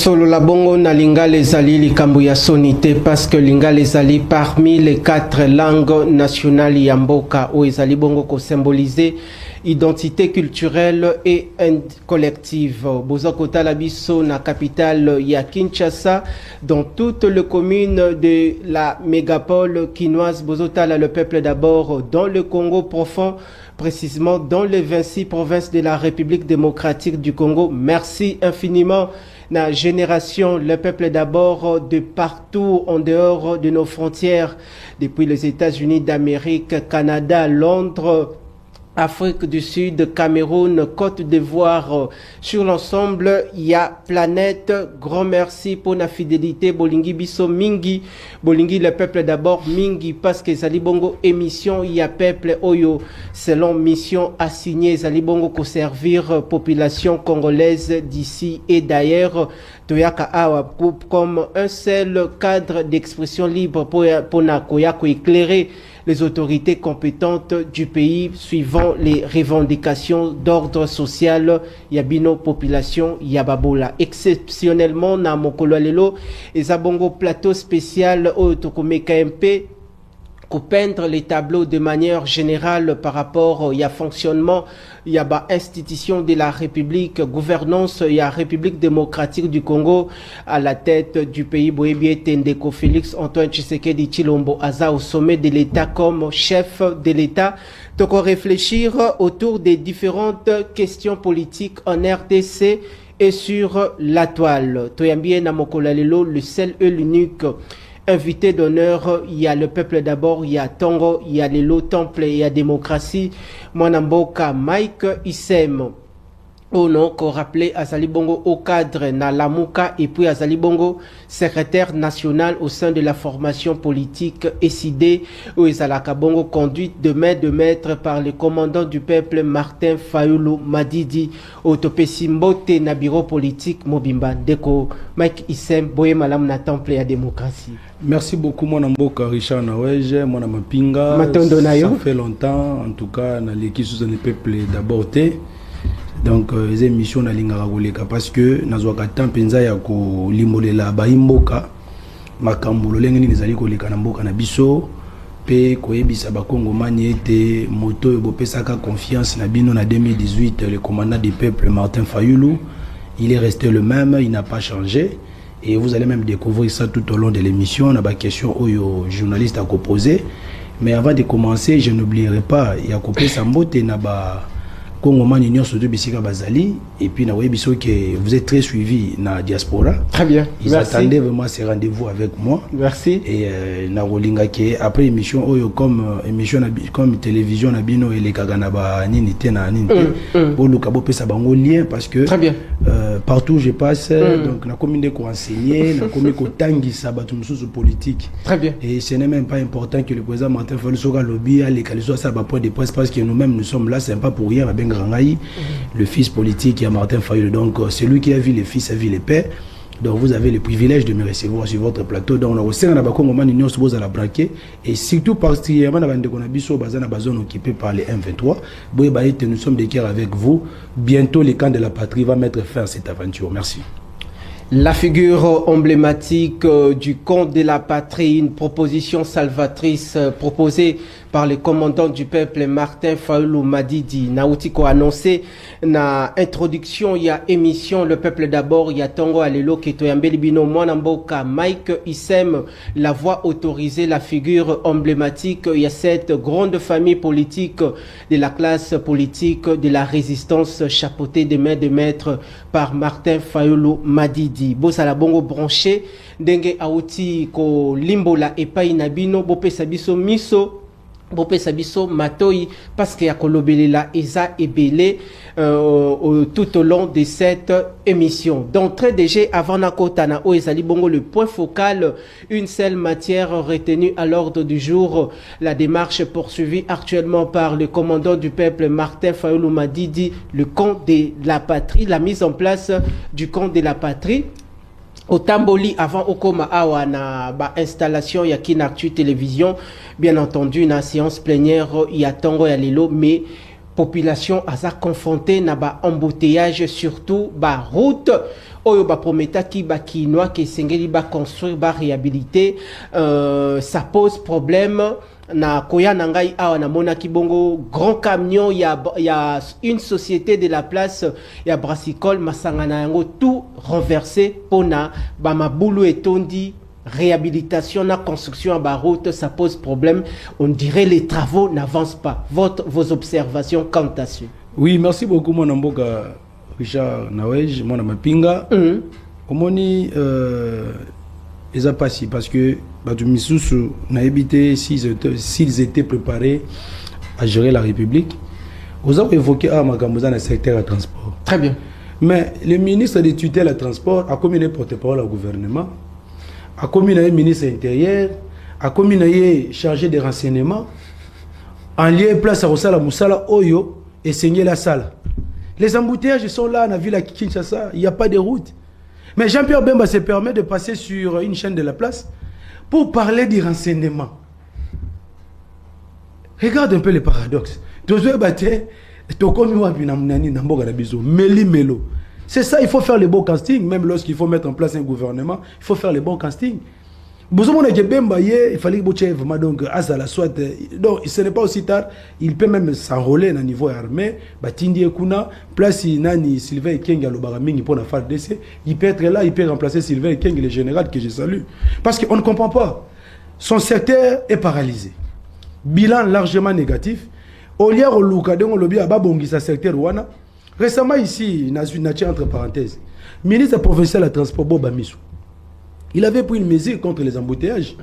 Solo la bongo na lingala ezali likambo ya sonité parce que lingala ezali parmi les 4 langues nationales ya mboka o ezali bongo ko symboliser identité culturelle et collective. Bozokota la biso na capitale ya Kinshasa, dans toutes les communes de la mégapole quinoise. Bozotala le peuple d'abord dans le Congo profond, précisément dans les 26 provinces de la République démocratique du Congo. Merci infiniment. La génération, le peuple d'abord de partout en dehors de nos frontières, depuis les États-Unis d'Amérique, Canada, Londres, Afrique du Sud, Cameroun, Côte d'Ivoire, sur l'ensemble, il y a planète. Grand merci pour la fidélité. Bolingi Biso Mingi, Bolingi le peuple d'abord Mingi, parce que Zalibongo émission, il y a peuple Oyo, selon mission assignée, Zalibongo pour servir population congolaise d'ici et d'ailleurs. Toyaka Awa, comme un seul cadre d'expression libre pour Nakoyako éclairer les autorités compétentes du pays suivant les revendications d'ordre social Yabino population Yababola. Exceptionnellement, na mokolo lelo ezabongo plateau spécial au Tokome KMP pour peindre les tableaux de manière générale par rapport au fonctionnement, il y a institution de la République, gouvernance, il y a République démocratique du Congo à la tête du pays. Boébié Tendeko Félix Antoine Tshisekedi Tshilombo Aza au sommet de l'État comme chef de l'État. Donc on réfléchir autour des différentes questions politiques en RDC et sur la toile. Toyambie Namokolalelo, le seul et l'unique invité d'honneur, il y a le peuple d'abord, il y a Tongo, il y a les lots temple, il y a démocratie. Mwanamboka Mike Issem. Au nom qu'on rappelait Azali Bongo au cadre na Lamuka et puis Azali Bongo secrétaire national au sein de la formation politique SID où Ezalaka Bongo conduite de main de maître par le commandant du peuple Martin Fayulu Madidi au Topé Simbote na bureau politique Mobimba Deko Mike Issem Boye Malam na temple ya démocratie. Merci beaucoup mon amboka Richard Naweje, mon amapinga. Ça fait longtemps en tout cas dans l'équipe sous le peuple d'abord. Donc les émissions na lingara koleka parce que nazwaka temps penza ya ko limolela ba imboka makambo lolenge ni ezali koleka na mboka na biso pe koyebisa ba kongomani ete moto bopesaka confiance na bino na 2018 le commandant du peuple Martin Fayulu il est resté le même, il n'a pas changé et vous allez même découvrir ça tout au long de l'émission na ba question oyo journaliste a posé. Mais avant de commencer, je n'oublierai pas il y a coupé sambote na ba Congomani Union surtout Bissika Bazali et puis na Webiso que vous êtes très suivi na diaspora. Très bien. Ils Merci. attendaient vraiment ces rendez-vous avec moi. Merci. Et na Rolinga que après émission oyo comme émission comme télévision na bino et les kaganaba nini te na nini te. Pour le cabo pesa bango lien parce que très bien. Partout où je passe donc na commune ko enseigner na commune ko tangi sabatu mususu politique. Très bien. Et ce n'est même pas important que le président Martin Fayulu soka lobby à l'écaliso ça ba point de presse parce que nous-mêmes nous sommes là c'est pas pour rien. Le fils politique, il y a Martin Fayulu. Donc, c'est lui qui a vu les fils, a vu les pères. Donc, vous avez le privilège de me recevoir sur votre plateau. Donc, on a aussi un Congo, union à la braquer. Et surtout, particulièrement, on a une zone occupée par les M23. Nous sommes de cœur avec vous. Bientôt, le camp de la patrie va mettre fin à cette aventure. Merci. La figure emblématique du camp de la patrie, une proposition salvatrice proposée par le commandant du peuple Martin Fayulu Madidi. Nautiko annoncé na introduction, il y a émission Le Peuple d'abord, il y a Tongo Alelo Ketoyambeli Bino Mwanamboka Mike Issem, la voix autorisée, la figure emblématique. Il y a cette grande famille politique de la classe politique de la résistance chapeautée de main de maître par Martin Fayulu Madidi. Bosala bongo branché ndenge auti ko limbola epai na bino bopesa biso miso bopesa biso matoi parce que ya kolobelela eza ebele tout au long de cette émission. D'entrée déjà avant nakota na o ezali bongo le point focal, une seule matière retenue à l'ordre du jour, la démarche poursuivie actuellement par le commandant du peuple Martin Fayulu Madidi, le camp de la patrie, la mise en place du camp de la patrie. Au Tamboli, avant Okoma Awa na ba installation ya Kinactu télévision, bien entendu, na séance plénière, il y a Tongo ya Lelo, mais population a confronté na ba embouteillage surtout ba route oyo ba prometa ki ba kinois que sengeli ba construire ba réhabiliter ça pose problème na koya nangai awa na mona kibongo grand camion ya une société de la place ya brassicole masangana yango tout renversé pona ba mabulu etondi réhabilitation na construction à route ça pose problème. On dirait les travaux n'avancent pas. Vos observations quant à ce? Oui, merci beaucoup mon amboka Richard Nawej, mon amapinga. Omoni ils a passé parce que Batu Misusu n'a évité s'ils étaient préparés à gérer la République. Vous avez évoqué Makamouza dans le secteur à transport. Très bien. Mais le ministre de tutelle à transport a commis porte-parole au gouvernement. A commis un ministre intérieur, a commis un chargé de renseignement, en lieu place à Rosala Moussala Oyo et saigner la salle. Les embouteillages sont là, dans la ville à Kinshasa, il n'y a pas de route. Mais Jean-Pierre Bemba se permet de passer sur une chaîne de la place pour parler du renseignement. Regarde un peu le paradoxe. C'est ça, il faut faire le bon casting, même lorsqu'il faut mettre en place un gouvernement, il faut faire le bon casting. Il fallait que vraiment donc Azala soit donc ce n'est pas aussi tard, il peut même s'enrôler au niveau armé, Batindi Kuna, place Nani Sylvain Ekenge Lobaraming pour la FARDC, il peut être là, il peut remplacer Sylvain Ekenge le général que je salue. Parce qu'on ne comprend pas. Son secteur est paralysé. Bilan largement négatif. Olia Olukadon Lobi Ababongi sa secteur Wana. Récemment ici, entre parenthèses, ministre provincial à transport Boba Missou, il avait pris une mesure contre les embouteillages,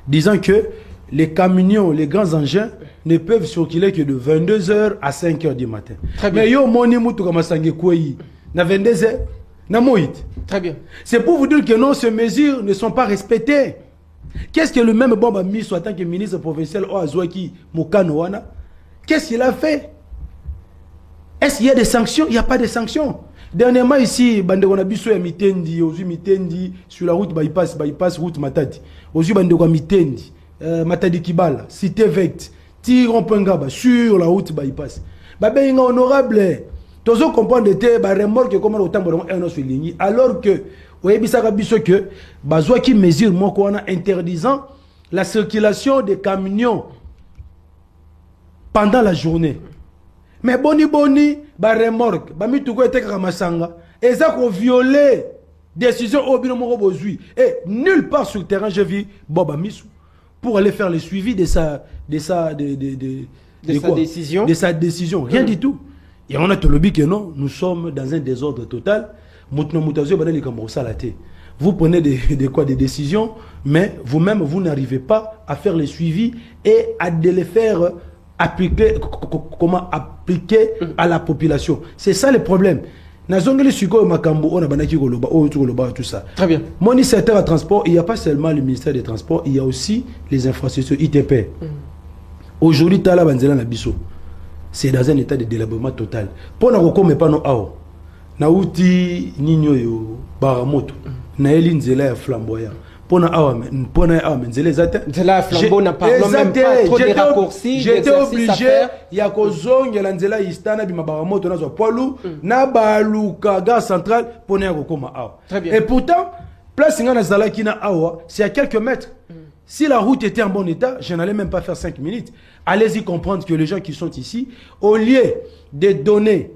disant que les camions, les grands engins ne peuvent circuler que de 22h à 5h du matin. Mais yo moni mutu kama sange kwei na 22h na moït. Très bien. C'est pour vous dire que non, ces mesures ne sont pas respectées. Qu'est-ce que le même Boba Missou en tant que ministre provincial au Azouaki Mokano wana? Qu'est-ce qu'il a fait? Est-ce qu'il y a des sanctions? Il n'y a pas de sanctions. Dernièrement ici, Bandegona Bisso et Mitendi, Ozu Mitendi, sur la route bypass route Matadi. Ozu Bandegona Mitendi, Matadi Kibala, Cité Vect, Tiron Pengaba, sur la route bypass. Babé est honorable. Tous on comprend de te, remorque comme autant de un sur ligne. Alors que, vous voyez, Bisso que, Bazoua qui mesure, moi, qu'on a interdisant la circulation des camions pendant la journée. Mais boni, remorque, mituko ete kamasanga, et ça qu'on violé décision au binomo bozui. Et nulle part sur le terrain, j'ai vu Boba Missou pour aller faire le suivi de sa décision. De sa décision. Rien du tout. Et on a tout le but que non, nous sommes dans un désordre total. Vous prenez des décisions, mais vous-même, vous n'arrivez pas à faire le suivi et à les faire appliquer à la population. C'est ça le problème. Tout ça. Très bien. Mon secteur à transport, il n'y a pas seulement le ministère des Transports, il y a aussi les infrastructures ITP. Aujourd'hui, c'est dans un état de délabrement total. Pour nous recommencer pas nos ao. Naouti Nino yo Baramoto. Naeli Nzela flamboyant. J'étais obligé, il y a Kozong, il y a Lanzela Istana, Bimabaramoto, Poilou, Nabalou, Kaga central, Très bien. Et pourtant, place Zalakina Awa, c'est à quelques mètres. Si la route était en bon état, je n'allais même pas faire 5 minutes. Allez-y comprendre que les gens qui sont ici, au lieu de donner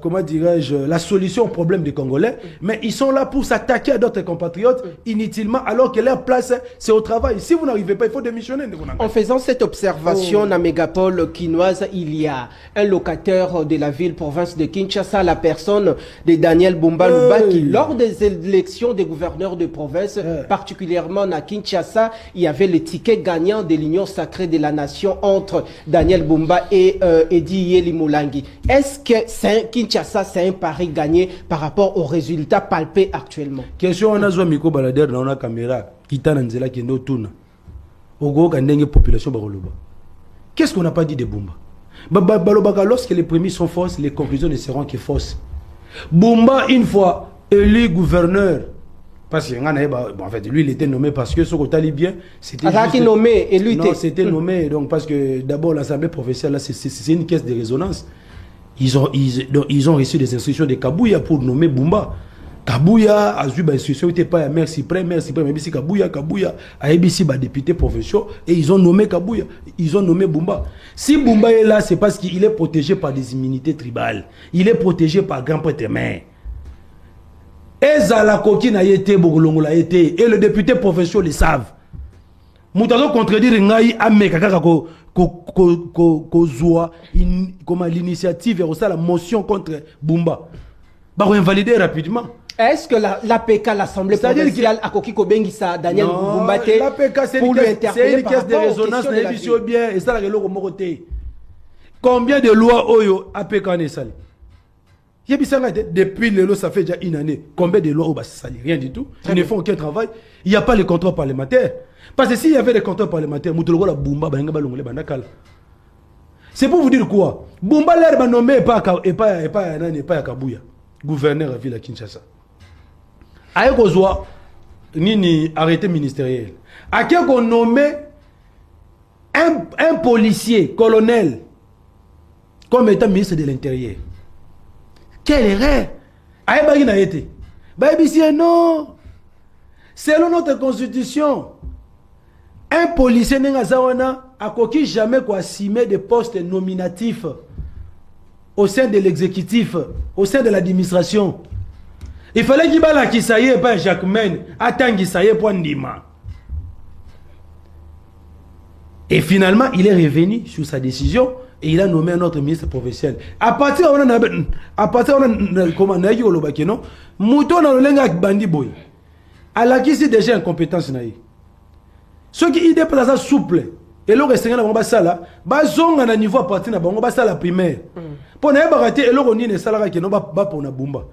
comment dirais-je, la solution au problème des Congolais, mais ils sont là pour s'attaquer à d'autres compatriotes inutilement, alors que leur place, c'est au travail. Si vous n'arrivez pas, il faut démissionner. En faisant cette observation, dans la mégapole quinoise, il y a un locataire de la ville-province de Kinshasa, la personne de Daniel Bumba Luba, qui, lors des élections des gouverneurs de province, particulièrement à Kinshasa, il y avait le ticket gagnant de l'Union sacrée de la nation entre Daniel Bumba et Edi Yeli Moulangi. Est-ce que Kinshasa, c'est un pari gagné par rapport aux résultats palpés actuellement? Question, on a joué Miko Balader dans la caméra, qui t'a n'anzela qui est tourne. Ogo Kandenge population Baroloba. Qu'est-ce qu'on n'a pas dit de Bumba? Lorsque les prémices sont fausses, les conclusions ne seront que fausses. Bumba, une fois élu gouverneur, Parce que en fait, lui, il était nommé parce que ce côté bien, c'était nommé et lui non, c'était nommé donc parce que d'abord l'Assemblée professionnelle, c'est une caisse de résonance. Ils ont reçu des instructions de Kabouya pour nommer Bumba. Kabouya a eu des instructions, il n'était pas à maire suprême, mais si Kabouya a ABC député provinciaux et ils ont nommé Kabouya, ils ont nommé Bumba. Si Bumba est là, c'est parce qu'il est protégé par des immunités tribales. Il est protégé par grand prêtre maire. Et le député provincial le savent. Moutazo contredire Ngaï Ameka l'initiative et la motion contre Bumba. Bah, on va invalider rapidement. Est-ce que l'APK, l'Assemblée provinciale, a coquille Kobengisa, Daniel Boumbate, l'APK, c'est une caisse de résonance, bien, et ça, la combien de lois Oyo APK n'est sali? Depuis le lot, ça fait déjà une année. Combien de lois au sali? Rien du tout. Ils ne font aucun travail. Il n'y a pas les contrôles parlementaires. Parce que s'il y avait des contrôles parlementaires, c'est pour vous dire quoi? Bumba l'air nommé pas à Kabouya, gouverneur à Ville Kinshasa. Aïe Kozwa, ni arrêté ministériel. À qui on nommé un policier, colonel, comme étant ministre de l'Intérieur. Quelle erreur! Aïe Bagui n'a été. Baïbisi, non! Selon notre constitution, un policier n'engazawana a coquille jamais assumer des postes nominatifs au sein de l'exécutif, au sein de l'administration. Il fallait qu'il bala qui ça y est pas Jacques Men, attend qui ça y est point Ndima. Et finalement, il est revenu sur sa décision et il a nommé un autre ministre professionnel. À partir de comment naïki olobaki non, mouton na lenga bandi boy. Alors qui c'est déjà incompétence naï. Ceux qui idée plaza souple et le reste na bango basala bazonga na niveau à partir na bango basala primaire. Pour na baraté et le roni ne salaka qui non ba pour na bumba.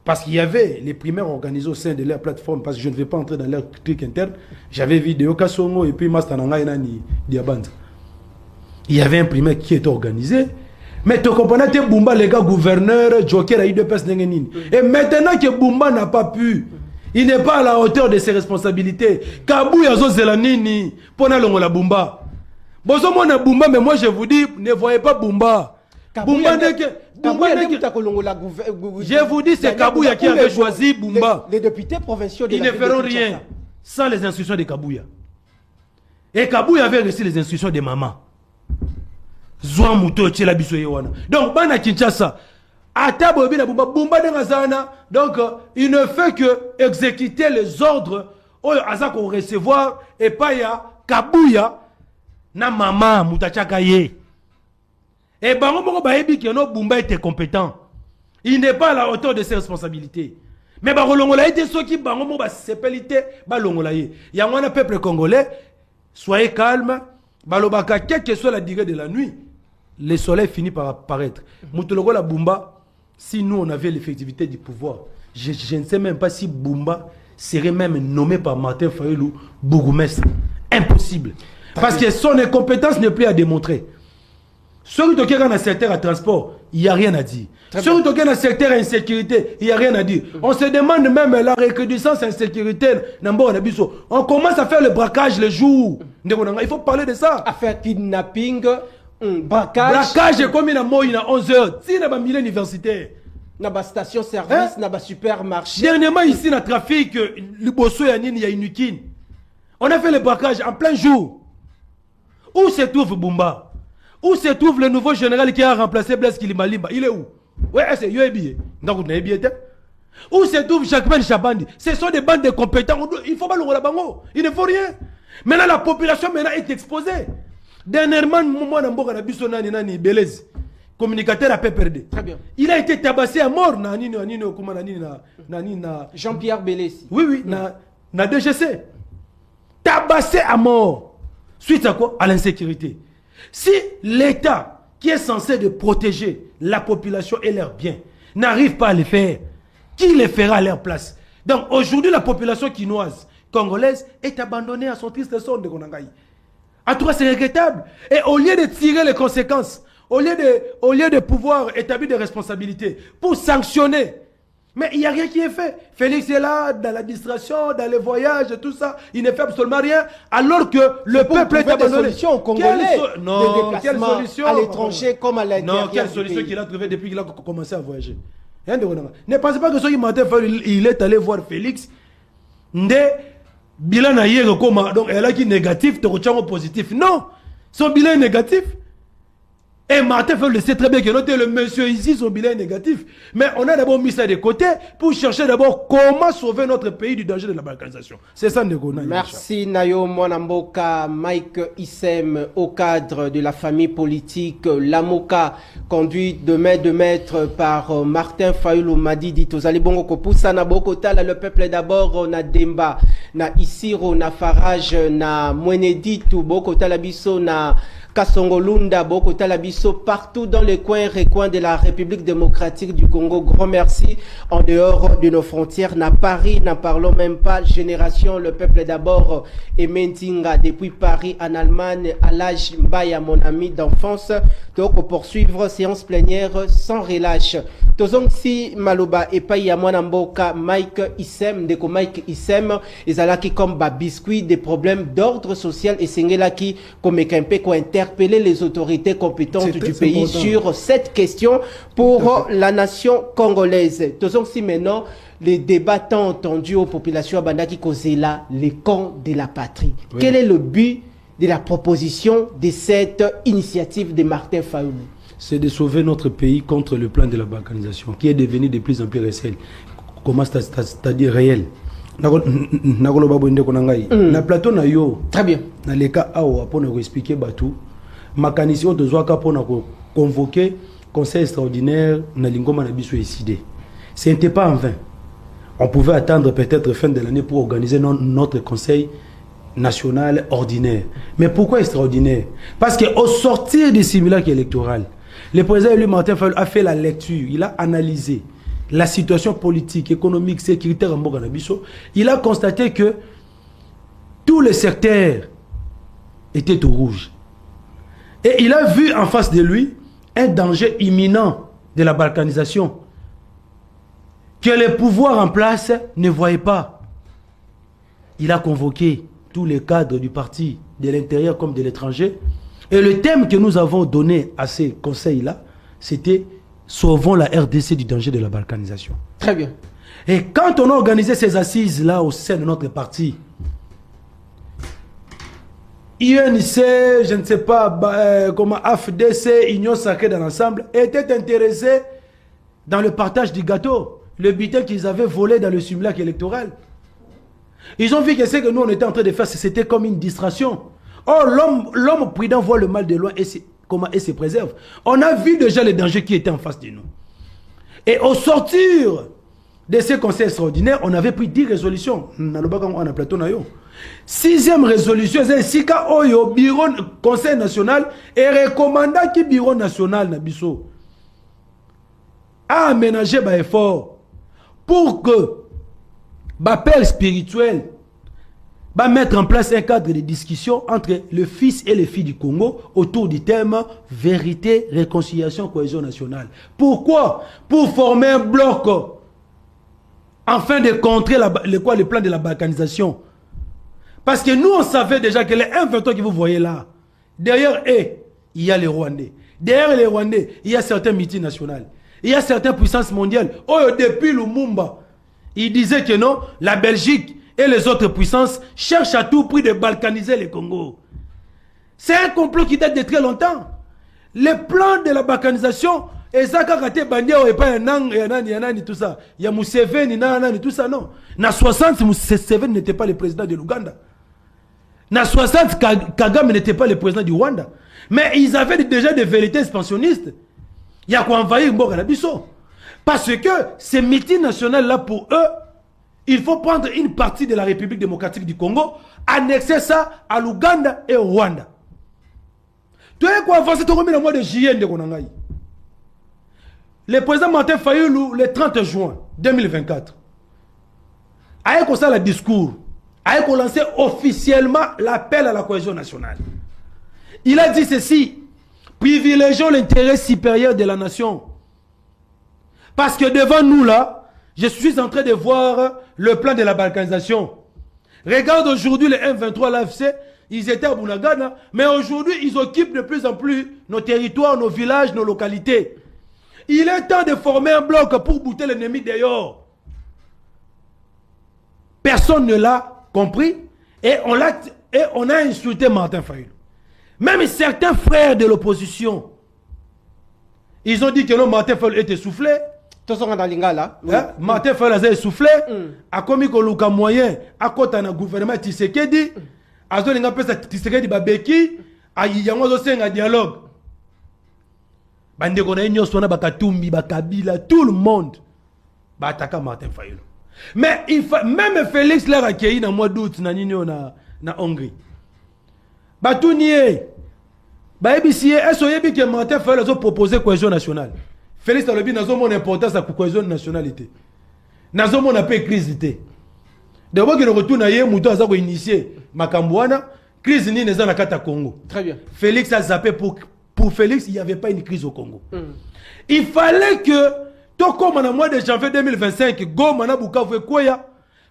Parce qu'il y avait les primaires organisés au sein de leur plateforme, parce que je ne vais pas entrer dans leur truc interne. J'avais vidéo Kasongo et puis Mastananga et Nani Diaband. Il y avait un primaire qui était organisé. Mais tu comprends que Bumba, les gars, gouverneur, Joker a eu deux personnes. Et maintenant que Bumba n'a pas pu, il n'est pas à la hauteur de ses responsabilités. Kabou Yazo Zelanini, pour la Bumba. Bozo mona Bumba, mais moi je vous dis, ne voyez pas Bumba. Bumba n'est que. Je vous dis, c'est Kabouya qui avait choisi Bumba. Les députés provinciaux de ils ne feront rien sans les instructions de Kabouya. Et Kabouya avait reçu les instructions de maman. Zouan Mouto Tchela Biso Yewana. Donc, Bana Kinshasa, Atabo Bina Bumba, Bumba de Ngazana, donc, il ne fait que exécuter les ordres au Azako recevoir et pas ya Kabouya na maman Moutachakaye. Et Bango Baebi qui no Bumba était compétent. Il n'est pas à la hauteur de ses responsabilités. Mais Barolongola était ceux qui Bango ba sépalité Balongolaye. Il y a un peuple congolais, soyez calme. Balobaka, quelle que soit la durée de la nuit, le soleil finit par apparaître. Moutologo la Bumba, si nous on avait l'effectivité du pouvoir, je ne sais même pas si Bumba serait même nommé par Martin Fayulu bourgmestre. Impossible. Parce que son incompétence n'est plus à démontrer. Ceux qui sont dans le secteur à transport, il n'y a rien à dire. Ceux qui sont dans le secteur à insécurité, il n'y a rien à dire. On se demande même la recrudescence insécurité. On commence à faire le braquage le jour. Il faut parler de ça. À faire kidnapping, braquage. Braquage est comme il y a 11h. Si il y a un milieu universitaire. Il y a une station-service, il y a un supermarché. Dernièrement, ici, dans le trafic, le bosso, il y a une ukine. On a fait le braquage en plein jour. Où se trouve Bumba? Où se trouve le nouveau général qui a remplacé Blaise Kilimalimba? Il est où? Ouais, c'est Yoébié. Donc, où se trouve Jacques Chabandi? Ce sont des bandes de compétents. Il ne faut pas le bango. Il ne faut rien. Maintenant, la population est exposée. Dernièrement, moi, communicateur a perdu. Très bien. Il a été tabassé à mort. Jean-Pierre Bélessi. Oui, na DGC. Tabassé à mort. Suite à quoi? À l'insécurité. Si l'État, qui est censé de protéger la population et leurs biens, n'arrive pas à le faire, qui le fera à leur place? Donc aujourd'hui, la population quinoise, congolaise, est abandonnée à son triste sort de Konangaï. En tout cas, c'est regrettable. Et au lieu de tirer les conséquences, au lieu de pouvoir établir des responsabilités pour sanctionner Mais il n'y a rien qui est fait. Félix est là, dans la distraction, dans les voyages, tout ça. Il ne fait absolument rien. Alors que le peuple est abandonné. Des solutions aux Congolais. Non, quelle solution à l'étranger comme à l'intérieur. Non, quelle solution qu'il a trouvé depuis qu'il a commencé à voyager. Ne pensez pas que ce matin, il est allé voir Félix. Bilan a hier, donc elle a qui négatif, te retient positif. Non, son bilan est négatif. Et Martin Fayulu le sait très bien que noter le monsieur ici, son bilan est négatif. Mais on a d'abord mis ça de côté pour chercher d'abord comment sauver notre pays du danger de la balkanisation. C'est ça, Nego. Merci, Nayo Mwanamboka, Mike Issem, au cadre de la famille politique Lamoka, conduit de main de maître par Martin Fayulu Madidi. Tozali bongo kopusa na bokotala, le peuple d'abord na Demba, na Isiro, na Farage, na Mweneditu, bokotala biso na Kasongolunda, Boko Talabiso, partout dans les coins et recoins de la République démocratique du Congo. Grand merci. En dehors de nos frontières, na Paris, n'en parlons même pas. Génération, le peuple d'abord, et Mentinga, depuis Paris, en Allemagne, à l'âge Mbaya, mon ami d'enfance. Donc, poursuivre séance plénière sans relâche. Tozong si Maloba et Payamwanamboka, Mike Issem, Deko Mike Issem, Ezalaki comme biscuit des problèmes d'ordre social et Sengelaki comme Kempe ko interpeller les autorités compétentes du pays sur cette question pour la nation congolaise. Tozong si maintenant les débats tant entendus aux populations Bandaki Kozela, les camps de la patrie. Oui. Quel est le but de la proposition de cette initiative de Martin Fayulu? C'est de sauver notre pays contre le plan de la balkanisation qui est devenu de plus en plus réel. Comment c'est-à-dire réel? Na plateau na yo. Très bien. Dans les cas où on a expliqué Batou, mécanisme de Zouaka pour convoquer conseil extraordinaire na lingoma na biso décidé. Ce n'était pas en vain. On pouvait attendre peut-être fin de l'année pour organiser notre conseil national ordinaire. Mais pourquoi extraordinaire? Parce qu'au sortir du simulacre électoral, le président élu Martin Fayulu a fait la lecture, il a analysé la situation politique, économique, sécuritaire en Boganabiso. Il a constaté que tous les secteurs étaient au rouge. Et il a vu en face de lui un danger imminent de la balkanisation que les pouvoirs en place ne voyaient pas. Il a convoqué tous les cadres du parti, de l'intérieur comme de l'étranger. Et le thème que nous avons donné à ces conseils-là, c'était « Sauvons la RDC du danger de la balkanisation ». Très bien. Et quand on a organisé ces assises-là au sein de notre parti, UNIC, je ne sais pas, comment AFDC, Union Sacrée dans l'ensemble, étaient intéressés dans le partage du gâteau, le butin qu'ils avaient volé dans le simulacre électoral. Ils ont vu que ce que nous on était en train de faire, c'était comme une distraction. Oh, l'homme prudent voit le mal de loin et se préserve. On a vu déjà les dangers qui étaient en face de nous. Et au sortir de ces conseils extraordinaires, on avait pris 10 résolutions. 6e résolution, c'est Sika Oyo, bureau, conseil national, et recommanda que bureau national Nabiso a aménagé un effort pour que père spirituel va mettre en place un cadre de discussion entre le fils et les filles du Congo autour du thème vérité, réconciliation, cohésion nationale. Pourquoi? Pour former un bloc afin de contrer le plan de la balkanisation. Parce que nous, on savait déjà que les 1,23 que vous voyez là, derrière eux, il y a les Rwandais. Derrière les Rwandais, il y a certains multinationales. Il y a certaines puissances mondiales. Oh, depuis Lumumba, il disait que non, la Belgique et les autres puissances cherchent à tout prix de balkaniser le Congo. C'est un complot qui date de très longtemps. Le plan de la balkanisation, et ça, quand il y a tout ça, il y a Museveni, tout ça, non. Na 60, Museveni n'était pas le président de l'Ouganda. Na 60, Kagame n'était pas le président du Rwanda. Mais ils avaient déjà des vérités expansionnistes. Il y a quoi envahir Mboganabiso. Parce que ces multinationales-là, pour eux, il faut prendre une partie de la République démocratique du Congo, annexer ça à l'Ouganda et au Rwanda. Tu sais quoi avancer tout le mois de juillet de Konangaï. Le président Martin Fayulu, le 30 juin 2024, a commencé le discours, a lancé officiellement l'appel à la cohésion nationale. Il a dit ceci: privilégions l'intérêt supérieur de la nation. Parce que devant nous là, Je suis en train de voir le plan de la balkanisation. Regarde aujourd'hui les M23, l'AFC, ils étaient à Bunagana, mais aujourd'hui ils occupent de plus en plus nos territoires, nos villages, nos localités. Il est temps de former un bloc pour bouter l'ennemi dehors. Personne ne l'a compris et on a insulté Martin Fayulu. Même certains frères de l'opposition, ils ont dit que non, Martin Fayulu était soufflé. Martin Fayulu a essoufflé, a commis que moyen, à côté d'un gouvernement Tshisekedi, a donné un peu Tshisekedi Babeki, a y a un dialogue. Bande Konaïnyo, Sona Bakatumbi, Bakabila, tout le monde va attaquer Martin Fayulu. Mais même Félix l'a accueilli dans le mois d'août, na Hongrie. Batounie, Baébisier, est-ce que Martin Fayulu a proposé cohésion nationale? Félix a dit que mon importance à la cohésion nationalité. Nous avons une crise. D'abord, il retourne à hier, Mouto a initié Makambouana, crise ni n'est pas au Congo. Très bien. Félix a zappé pour Félix, il n'y avait pas une crise au Congo. Il fallait que, tout comme en mois de janvier 2025, Goma Bukavu Koya,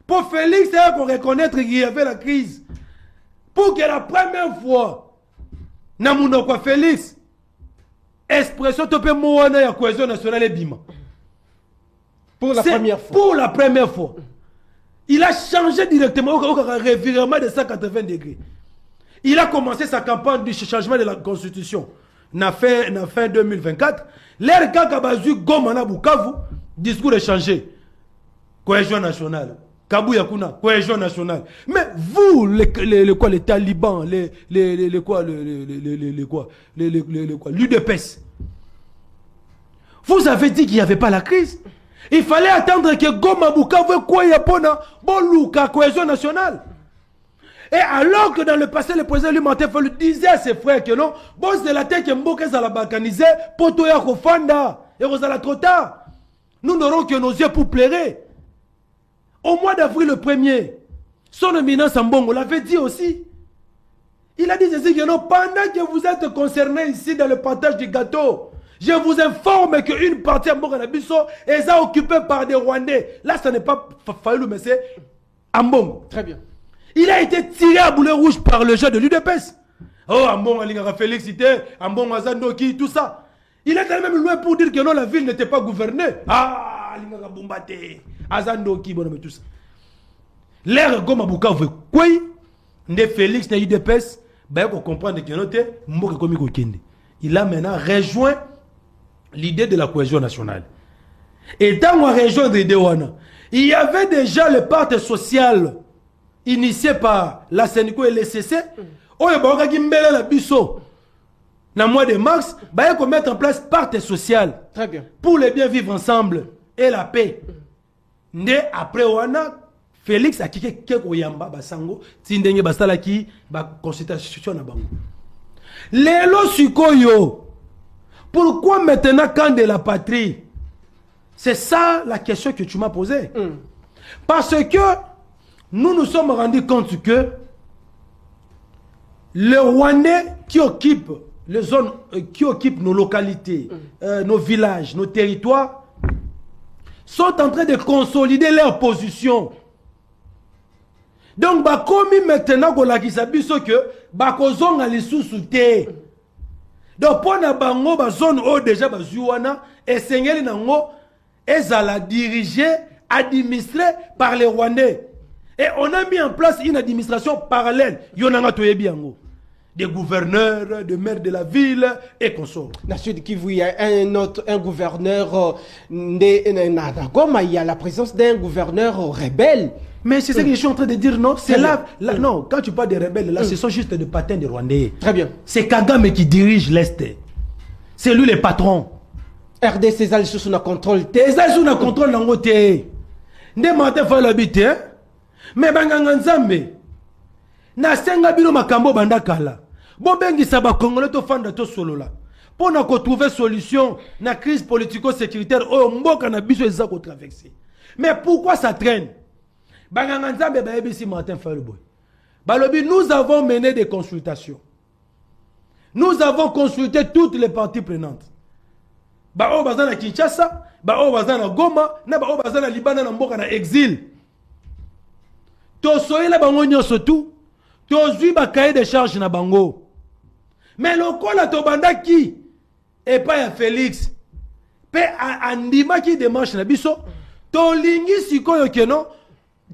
pour Félix, il faut reconnaître qu'il y avait la crise. Pour que la première fois, Namounokwa Félix, expression topé moana ya cohésion nationale et bima. Pour la première fois. Pour la première fois. Il a changé directement au revirement de 180 degrés. Il a commencé sa campagne du changement de la constitution. Na fin 2024. L'air Kakabazu Gomana Bukavu, discours est changé. Cohésion nationale. Kabouya Kuna, cohésion nationale. Mais vous, les talibans, l'UDPS, vous avez dit qu'il n'y avait pas la crise. Il fallait attendre que Goma Bukavu Koya Pona, Boluka, cohésion nationale. Et alors que dans le passé, le président Martin Fayulu disait à ses frères que non, boss de la tête que Mboka za la balkaniser, poto ya kofanda, et vous allez trop tard. Nous n'aurons que nos yeux pour pleurer. Au mois d'avril le 1er, son éminence Mbongo l'avait dit aussi. Il a dit ceci que non, pendant que vous êtes concernés ici dans le partage du gâteau, je vous informe qu'une partie de Mbongo Nabiso est occupée par des Rwandais. Là, ce n'est pas Fayulu, mais c'est Mbongo. Très bien. Il a été tiré à boulet rouge par le jeu de l'UDPS. Oh, Mbongo Alingara Félixité, Mbongo Azandoki, tout ça. Il est quand même loin pour dire que non, la ville n'était pas gouvernée. Ah, Alingara Bombate, Azandoki, bon, mais tout ça. L'air Goma Bukavu, quoi? Ne Félix, ne UDPS, ben, pour comprendre que non, Mbongo Komi Kokende. Il a maintenant rejoint l'idée de la cohésion nationale. Et dans la région de Dewana, il y avait déjà le parti social initié par la Sénico et le CC. On a la biso. Dans le mois de mars, il faut mettre en place parti social. Très bien. Pour le bien vivre ensemble et la paix. Après, Félix a quitté Kekoyamba, Basango, Tindenge Basalaki, consultation na bango. Lélo Sukoyo. Pourquoi maintenant quand de la patrie? C'est ça la question que tu m'as posée. Parce que nous nous sommes rendus compte que les Rwandais qui occupent les zones, qui occupent nos localités, nos villages, nos territoires, sont en train de consolider leur position. Donc, comme maintenant qu'on a dit que Bakozong a les sous-soutés. Donc, pour la bango, la zone où déjà Bazuana, et Seigneur Nango, est à la diriger, administrée par les Rwandais. Et on a mis en place une administration parallèle. Yonanga Toyebiango. Des gouverneurs, des maires de la ville et consorts. Dans Sud Kivu, il y a un gouverneur de Goma, il y a la présence d'un gouverneur rebelle. Mais c'est ce que je suis en train de dire, non? C'est là, non, quand tu parles de rebelles, là, ce sont juste des patins de Rwandais. Très bien. C'est Kagame qui dirige l'Est. C'est lui le patron. RDC est sous son contrôle. Ils sont sous le contrôle de l'Angoté. Nde Martin Fayulu habite, mais Banganga Nzambe. Na senga bino makambo bandakala. Bo bengi saba Congolais to fanda to solo là. Pour na ko trouver solution na crise politico-sécuritaire o mboka na biso eza ko traverser. Mais pourquoi ça traîne? Banganga Nzambe ba ebisi Martin Fayulu boy. Balobi, nous avons mené des consultations. Nous avons consulté toutes les parties prenantes. bao baza na Kinshasa, bao baza na Goma, na bao baza na Libana na mboka na exil. To soyela bango nyonso tout, to zui ba cahier de charge na bango. Mais lokola to bandaki et pas ya Félix. Pe andima ki démarche na biso, to lingi sikoyo keno,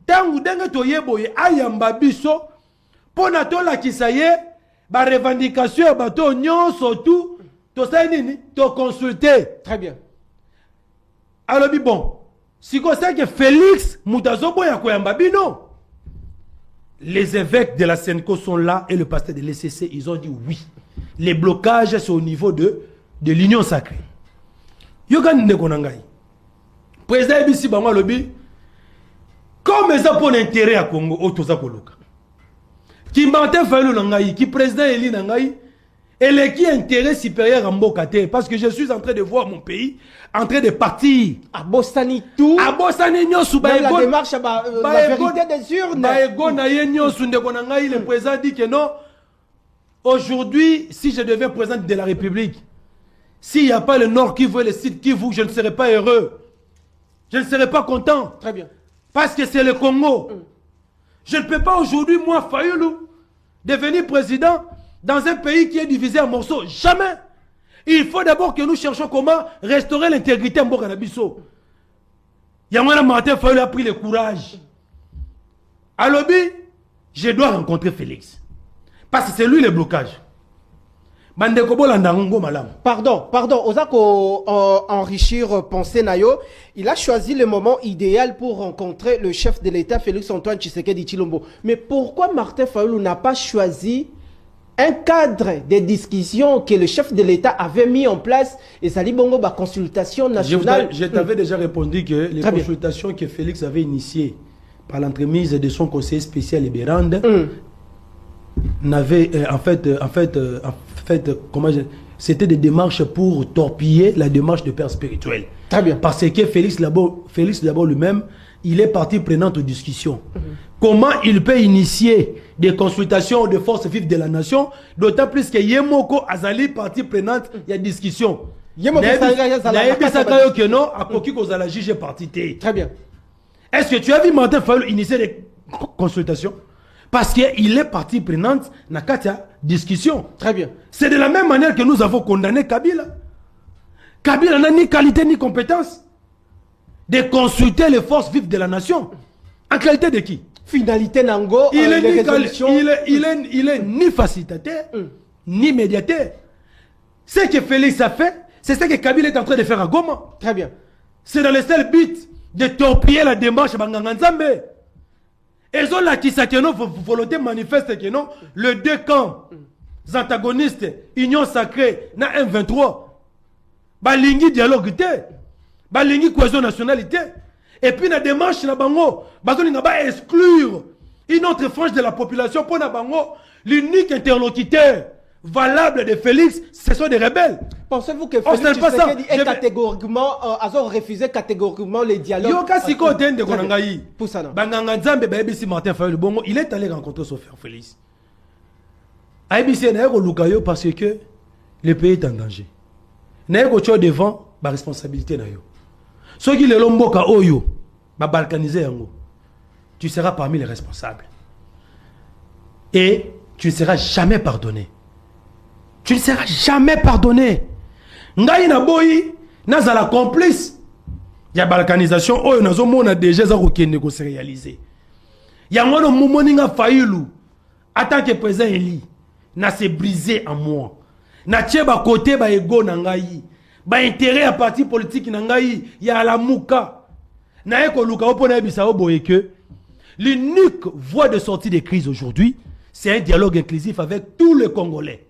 tangu denge to yeboye ayamba biso, pona to la kisaye, ba revendication ba to nyonso tout, to sa nini, to consulter. Très bien. Alors bon, si comme ça que Félix Moutazobo ya koyamba bino. Les évêques de la Senko sont là et le pasteur de l'ECC, ils ont dit oui. Les blocages, c'est au niveau de l'union sacrée. Yogan Nekonangai. Président Ebisi Bango Lobi, comme ça pour l'intérêt à Congo, Otoza Koloka. Qui m'entend Falou Nangai, qui président Eli Nangai, et les qui intérêt supérieur à Mbokate, parce que je suis en train de voir mon pays en train de partir. À Bostani tout. À Bostani Nyosu, la démarche, la vérité des urnes. Le président dit que non. Aujourd'hui, si je deviens président de la République, s'il n'y a pas le Nord qui veut, le Sud qui veut, je ne serai pas heureux. Je ne serai pas content. Très bien. Parce que c'est le Congo. Je ne peux pas aujourd'hui, moi, Fayoulou, devenir président dans un pays qui est divisé en morceaux. Jamais. Il faut d'abord que nous cherchions comment restaurer l'intégrité en Bokanabiso. Yamana Martin Fayoulou a pris le courage. À Lobi, je dois rencontrer Félix. Parce que c'est lui le blocage. Pardon, Ozako enrichir pensée Nayo, il a choisi le moment idéal pour rencontrer le chef de l'État Félix Antoine Tshisekedi Tshilombo. Mais pourquoi Martin Fayoulou n'a pas choisi un cadre de discussion que le chef de l'État avait mis en place et ça dit bongo ba consultation nationale? Je t'avais déjà répondu que les consultations que Félix avait initiées par l'entremise de son conseiller spécial Libérande n'avaient c'était des démarches pour torpiller la démarche de père spirituel. Très bien. Parce que Félix d'abord lui-même, il est partie prenante aux discussions. Comment il peut initier des consultations de forces vives de la nation, d'autant plus que Yemoko Azali partie prenante, il y a discussion. Très bien. Est-ce que tu as vu Martin Fayoulou initier des consultations? Parce qu'il est partie prenante dans la discussion. Très bien. C'est de la même manière que nous avons condamné Kabila. Kabila n'a ni qualité ni compétence de consulter les forces vives de la nation. En qualité de qui? Finalité Nango. Il est ni facilitateur, ni médiateur. Ce que Félix a fait, c'est ce que Kabila est en train de faire à Goma. Très bien. C'est dans le seul but de torpiller la démarche à Banganganzambe. Ils ont la Kisakeno volonté manifeste que non, les deux camps antagonistes, Union sacrée, na M23, balingi dialogue té, balingi cohésion nationalité, et puis la démarche na bango, bazoni na ba exclure une autre frange de la population pour na bango, l'unique interlocuteur valable de Félix, ce sont des rebelles. Pensez-vous que Félix Tshisekedi est catégoriquement, a refusé catégoriquement les dialogues? Yoka siko tende konangai. Banganga Nzambe ba ebisi Martin Fayoulou bongo, il est allé rencontrer son frère Félix. A ebisi na yeko lukayo parce que le pays est en danger. Na yeko cho devant ba responsabilité na yo. Soki le lomboka oyo ba balkaniser yango. Tu seras parmi les responsables. Et tu ne seras jamais pardonné. Tu ne seras jamais pardonné. Ngai na boyi, naza la complice. Ya balkanisation, oyo nazo mona déjà za kokende ko se réaliser. Ya ngono momoninga Fayoulou, en tant que président Eli, na se brisé en moi. Na tie ba côté ba ego na ngai, ba intérêt à parti politique na ngai, ya la muka. Na eko luka opona bisa oboye que l'unique voie de sortie des crises aujourd'hui, c'est un dialogue inclusif avec tous les Congolais.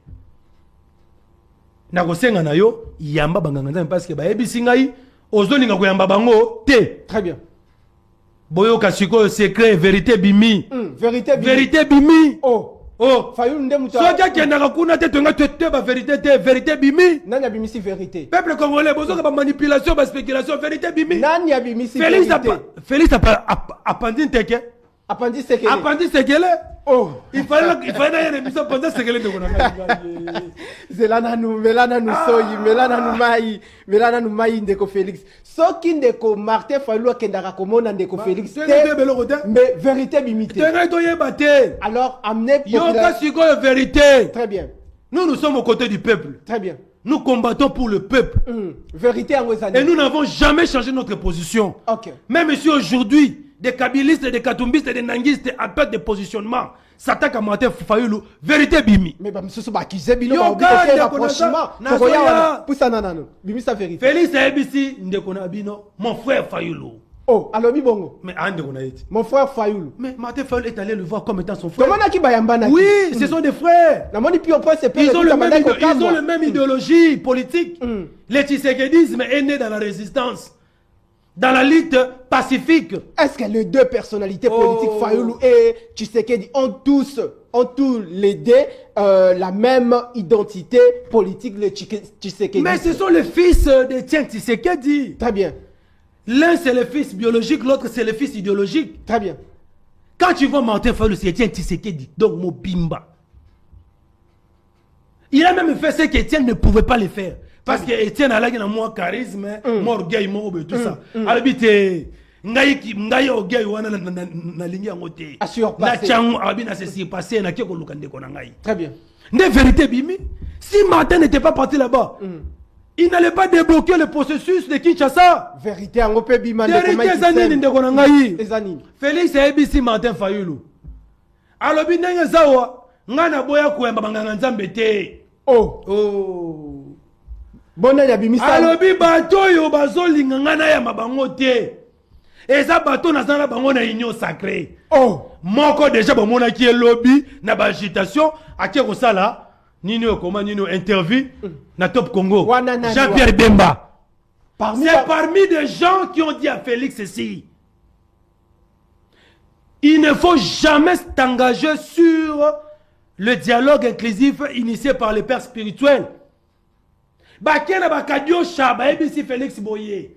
Nakosenga na yo yamba banganga parce que ba ebisi ngai ozolinga ko yamba bango te. Très bien. Boyo kasiko secret vérité bimi. Vérité bimi. Oh. Fayoulou ndemu ta. Soja kenda kuna te tonga te ba vérité bimi. Nani a bimi si vérité. Peuple congolais bozo ba manipulation ba spéculation vérité bimi. Nani a bimi si vérité. Félix a pandine teke. Appendice Sekele. Appendice Sekele. Oh. Il fallait une émission Appendice Sekele de Konanga. Zelana nous soyi, melana nous mai ndeko Félix. Soki ndeko Martin Fayulu kendaka komona ndeko Félix. Mais vérité bimité. Alors amenez Yoka siko vérité. Très bien. Nous sommes aux côtés du peuple. Très bien. Nous combattons pour le peuple. Vérité en et nous n'avons jamais changé notre position. Ok. Même si aujourd'hui, des kabylistes, des katumbistes, des nangistes appellent des positionnements, s'attaquent à Martin Fayulu, vérité bimi. Mais bah monsieur Soba qui zebino ba rapprochement. Poussa nanano. Bimi sa vérité. Félix ABC ndekona bino, mon frère Fayulu. Oh, alors Bongo. Mais ande kona eti. Mon frère Fayulu. Mais Martin Fayulu est allé le voir comme étant son frère. Comment qui bayambana? Oui, ce sont des frères. Ils ont le même idéologie politique. Le tshisekédisme est né dans la résistance, dans la lutte pacifique. Est-ce que les deux personnalités politiques, Fayulu et Tshisekedi, ont tous les deux la même identité politique, le Tshisekedi? Mais ce sont les fils de Tshisekedi. Très bien. L'un c'est le fils biologique, l'autre c'est le fils idéologique. Très bien. Quand tu vois Martin Fayulu, c'est Etienne Tshisekedi, donc Mobimba. Il a même fait ce qu'Etienne ne pouvait pas le faire. Parce que Etienne a moins charisme, moins orgueil, moins tout ça. Alors, ngai orgueil wana na lingi ngote. Na chango abina se passer na keko lukande kona ngai. Très bien. De vérité bimi, si Martin n'était pas parti là-bas, il n'allait pas débloquer le processus de Kinshasa. Vérité en Opé Bima de Félix ABC Martin Fayulu. Alors binanga zawa ngana boya kuemba banganga nzambe te. Oh. Bona ya bimisa. Alors bi bato yo bazolinga ngana ya mabango te. Eza bato na zana bango na union sacrée. Oh. Moko déjà bomona ki lobby na ba agitation akie ko sala. Nini comment nini interview na Top Congo. Jean-Pierre Bemba. C'est parmi des gens qui ont dit à Félix ceci. Il ne faut jamais s'engager sur le dialogue inclusif initié par les pères spirituels. Bakena bakadio shaba ebisi Félix Boye.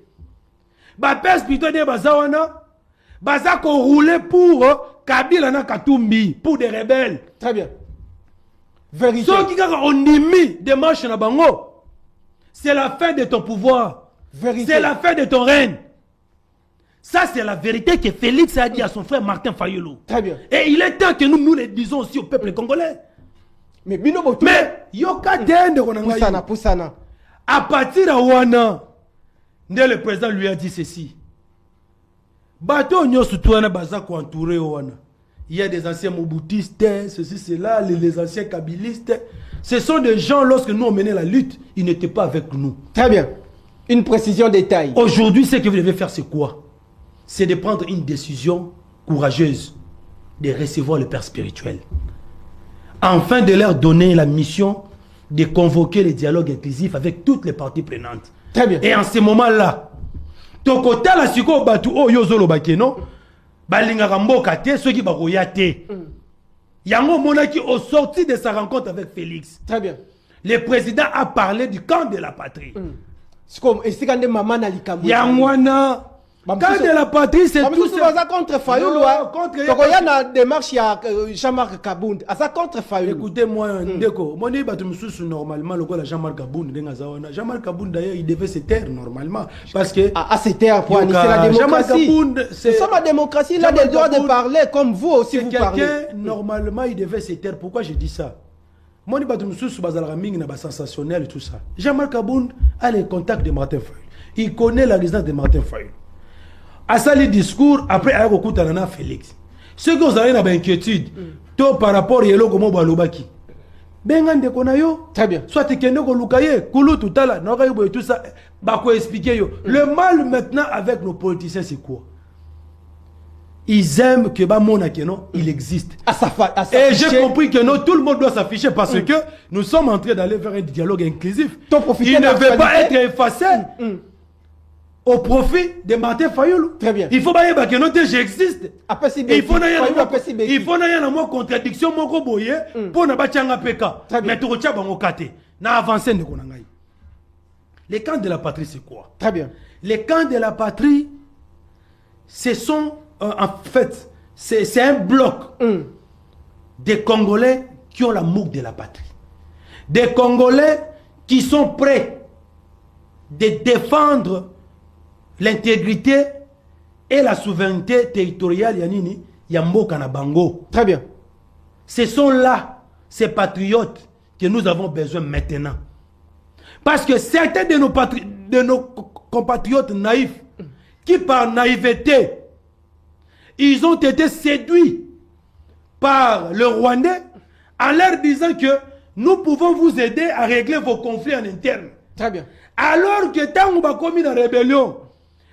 Ba père spirituel de bazawana bazako rouler pour Kabila na Katumbi pour des rebelles. Très bien. Vérité. Ceux qui ont mis des marches na bango, c'est la fin de ton pouvoir. C'est la fin de ton règne. Ça, c'est la vérité que Félix a dit à son frère Martin Fayulu. Très bien. Et il est temps que nous le disons aussi au peuple congolais. Mais yoka dende konanga. Poussana. À partir de Wana, le président lui a dit ceci. Bato nyosu tuana bazako entouré Wana. Il y a des anciens moboutistes, ceci, cela, les anciens kabylistes. Ce sont des gens, lorsque nous on menait la lutte, ils n'étaient pas avec nous. Très bien. Une précision détail. Aujourd'hui, ce que vous devez faire, c'est quoi? C'est de prendre une décision courageuse, de recevoir le père spirituel. Enfin, de leur donner la mission de convoquer les dialogues inclusifs avec toutes les parties prenantes. Très bien. Et en ce moment-là, ton côté, la suko batu o yozolo bakeno, balingaka mboka te, ceux qui baroya te. Yango monaki au sorti de sa rencontre avec Félix. Très bien. Le président a parlé du camp de la patrie. Yangwana. Camp de la patrie, c'est tout ça. Contre Fayulu. Il y a une démarche à Jean-Marc Kabound. À ça contre Fayulu. Écoutez-moi, Ndeko. Moi, normalement, le Jean-Marc Kabound, Jean-Marc Kabound, d'ailleurs, il devait se taire normalement. Parce que. À se taire pour c'est la démocratie. C'est ça la démocratie. Il a le droit de parler comme vous aussi vous parlez. Normalement, il devait se taire. Pourquoi je dis ça? Moi, je suis sensationnel et tout ça. Jean-Marc Kabound a les contacts de Martin Fayulu. Il connaît la résidence de Martin Fayulu. À ça, le discours, après, il y a beaucoup de Félix. Ceux qui ont une inquiétude, par rapport à Yelo Gomo Balobaki. Bengan de Konayo. Très bien. Soit tu es Lukaye, Koulou tout à l'heure, Norayo et tout ça. Bako expliquer yo. Le mal maintenant avec nos politiciens, c'est quoi? Ils aiment que Bamonakeno, il existe. Et j'ai compris que non, tout le monde doit s'afficher parce que nous sommes en train d'aller vers un dialogue inclusif. Il ne veut pas être effacé. Au profit de Martin Fayulu. Très bien. Il faut pas que non, j'existe. Il faut n'ayant moi contradiction moko boye pour ne pas tirer peka. Mais tu retiens bango kate. Na avancé de konangai. Les camps de la patrie c'est quoi? Très bien. Les camps de la patrie ce sont en fait c'est un bloc des Congolais qui ont l'amour de la patrie. Des Congolais qui sont prêts de défendre l'intégrité et la souveraineté territoriale Yanini Yamboka na Bango. Très bien. Ce sont là ces patriotes que nous avons besoin maintenant. Parce que certains de nos compatriotes naïfs qui par naïveté ils ont été séduits par le Rwandais en leur disant que nous pouvons vous aider à régler vos conflits en interne. Très bien. Alors que tant qu'on a commis la rébellion,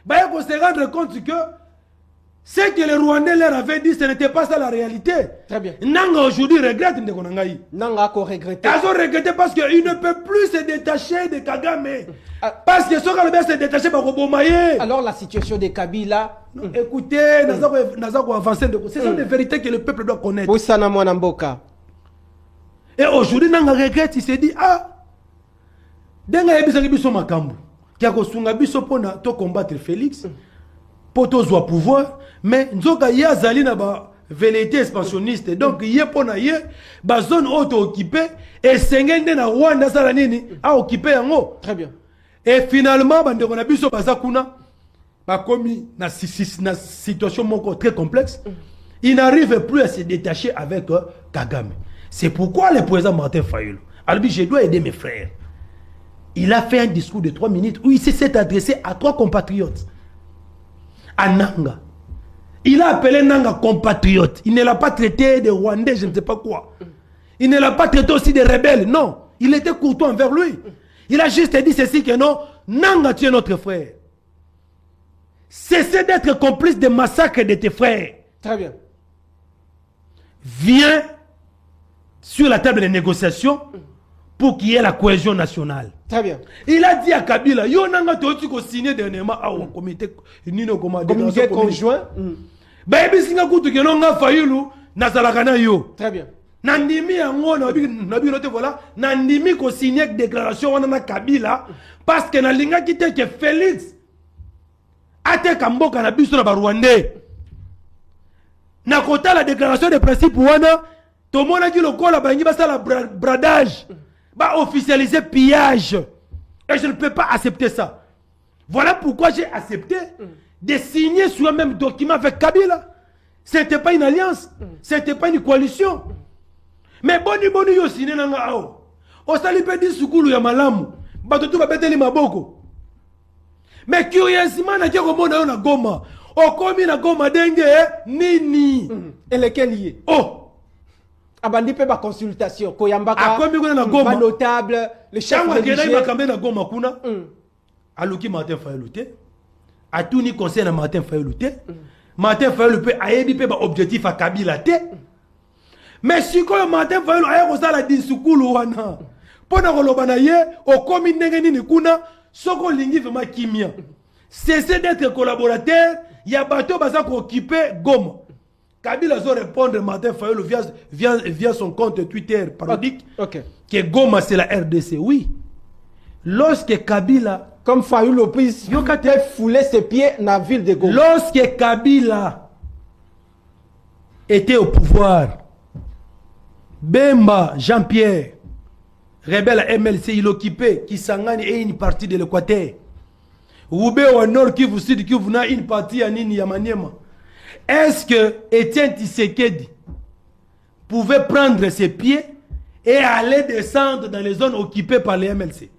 il faut se rendre compte que ce que les Rwandais leur avaient dit, ce n'était pas ça la réalité. Très bien. Nanga aujourd'hui regrette Ndekonangaï. Nanga ko regretté. Ils ont regretté parce qu'il ne peut plus se détacher de Kagame. Parce que ce qu'on se détacher par Obomaye. Alors la situation de Kabila. Écoutez, Nazako avancé. Ce sont des vérités que le peuple doit connaître. Et aujourd'hui, Nanga regrette, il s'est dit, Denga Ebisabi Biso Makambu, qui a kosunga biso pona to combattre Félix, pour to zwa pouvoir, mais Nzoka ya zali na ba velléité expansionniste, donc yé pona yé, ba zone auto occupée, et sengende na Rwanda sala nini, a occupé yango. Très bien. Et finalement, bandeko na biso bazakuna, ba komi na situation moko très complexe, il n'arrive plus à se détacher avec Kagame. C'est pourquoi le président Martin Fayulu a dit, je dois aider mes frères. Il a fait un discours de 3 minutes où il s'est adressé à 3 compatriotes. À Nanga. Il a appelé Nanga compatriote. Il ne l'a pas traité de Rwandais, je ne sais pas quoi. Il ne l'a pas traité aussi de rebelle. Non. Il était courtois envers lui. Il a juste dit ceci que non, Nanga, tu es notre frère. Cessez d'être complice des massacres de tes frères. Très bien. Viens sur la table de négociation pour qu'il y ait la cohésion nationale. Très bien. Il a dit à Kabila, yo nanga totu ko signer dernièrement au comité communiqué conjoint. Ba ebisinga kutu ke nonga Fayulu nazalaka na yo. Très bien. Nandimi yango na bi note voilà, nandimi ko signer déclaration wana na Kabila parce que na linga kite ke Félix ate kamboka na biso na ba Rwandais. Na kota la déclaration de principe wana to mona ki lokola bangi basala bradage. Va officialiser pillage. Et je ne peux pas accepter ça. Voilà pourquoi j'ai accepté de signer sur un même document avec Kabila. Ce n'était pas une alliance. Ce n'était pas une coalition. Mais boni yo signé nanga ao. O sali pe di sukulu ya malamu. Bato tu babeteli maboko. Mais curieusement na kiko mona yo na Goma. O komi na Goma denge nini. Et lesquels liés? Oh. Abandi pe ba consultation koyambaka ba notable le chef religieux bakambe na Goma kuna aluki Martin Fayulu te atuni conseil na Martin Fayulu te Martin Fayulu pe ayebi pe ba objectif a Kabila te mais sikoyo Martin Fayulu aye kosala disukulu wana pona koloba na ye okomi ndenge nini kuna soko lingi vraiment kimia cessez d'être collaborateur ya bato baza ko occuper Goma. Kabila zo répondre Martin Fayulu via son compte Twitter parodique que Goma c'est la RDC. Oui. Lorsque Kabila, comme Fayulu puisse fouler ses pieds dans la ville de Goma. Lorsque Kabila était au pouvoir, Bemba Jean-Pierre, rebelle à MLC, il occupait Kisangani et une partie de l'Équateur. Oubé au nord qui vous dit que vous n'avez une partie à Nini Yamaniema. Est-ce que Étienne Tshisekedi pouvait prendre ses pieds et aller descendre dans les zones occupées par les MLC?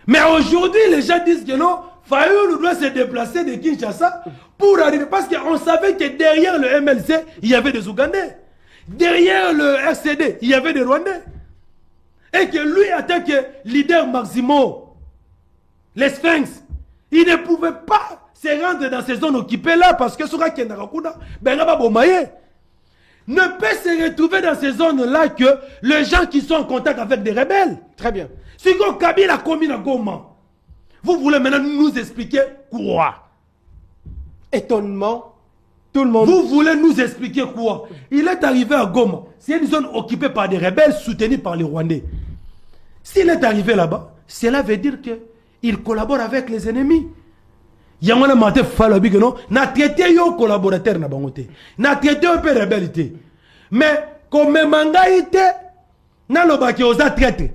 Mais aujourd'hui, les gens disent que non, Fayulu doit se déplacer de Kinshasa pour arriver. Parce qu'on savait que derrière le MLC, il y avait des Ougandais. Derrière le RCD, il y avait des Rwandais. Et que lui, en tant que leader Maximo, les Sphinx, il ne pouvait pas se rendre dans ces zones occupées-là parce que Soura Kendarakuna, Bengaba Bomaye, ne peut se retrouver dans ces zones-là que les gens qui sont en contact avec des rebelles. Très bien. Si Kabila a commis la Goma, vous voulez maintenant nous expliquer quoi? Étonnement, tout le monde. Vous voulez nous expliquer quoi? Il est arrivé à Goma. C'est une zone occupée par des rebelles soutenus par les Rwandais. S'il est arrivé là-bas, cela veut dire qu'il collabore avec les ennemis. Yangwana Martin Fayulu que non, na traité yo collaborateur na bangote. Na traité un peu rebellité. Mais comme mangaïté na lobaki osa traité.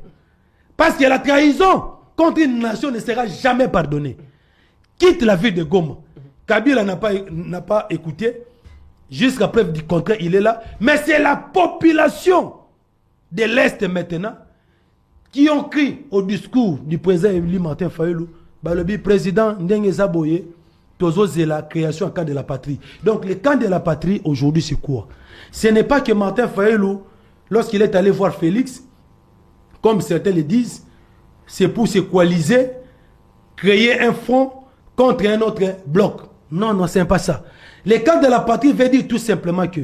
Parce que la trahison contre une nation ne sera jamais pardonnée. Quitte la ville de Goma. Kabila n'a pas écouté. Jusqu'à preuve du contraire, il est là. Mais c'est la population de l'Est maintenant qui ont crié au discours du président Élie Martin Fayulu, le président Ndenge Zaboye, Tozo la création en camp de la patrie. Donc le camp de la patrie aujourd'hui c'est quoi? Ce n'est pas que Martin Fayulu, lorsqu'il est allé voir Félix, comme certains le disent, c'est pour se coaliser, créer un front contre un autre bloc. Non, non, c'est pas ça. Le camp de la patrie veut dire tout simplement que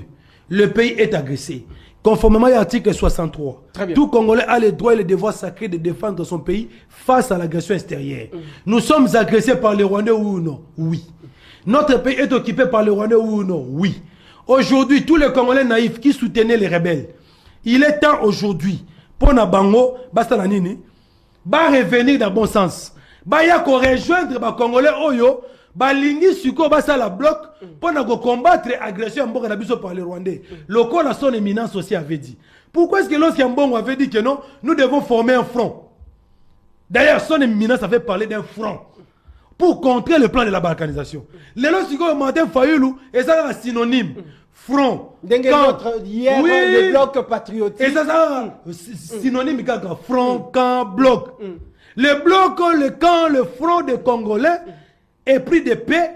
le pays est agressé. Conformément à l'article 63, tout Congolais a le droit et le devoir sacré de défendre son pays face à l'agression extérieure. Nous sommes agressés par les Rwandais ou non? Oui. Notre pays est occupé par les Rwandais ou non? Oui. Aujourd'hui, tous les Congolais naïfs qui soutenaient les rebelles, il est temps aujourd'hui pour Nabango, basta la nini, ba revenir dans le bon sens. Ba ya ko rejoindre les Congolais oyo, balingi suko basa la bloc pour combattre l'agression mboka na biso par les Rwandais. Le corps à son éminence aussi avait dit. Pourquoi est-ce que lorsqu'un bon avait dit que non, nous devons former un front? D'ailleurs, son éminence avait parlé d'un front pour contrer le plan de la balkanisation. Les lorsqu'on Martin Fayulu et ça un synonyme front. Hier oui, le bloc patriotique. Et ça synonyme front, camp, bloc. Le bloc, le camp, le front des Congolais et pris de paix,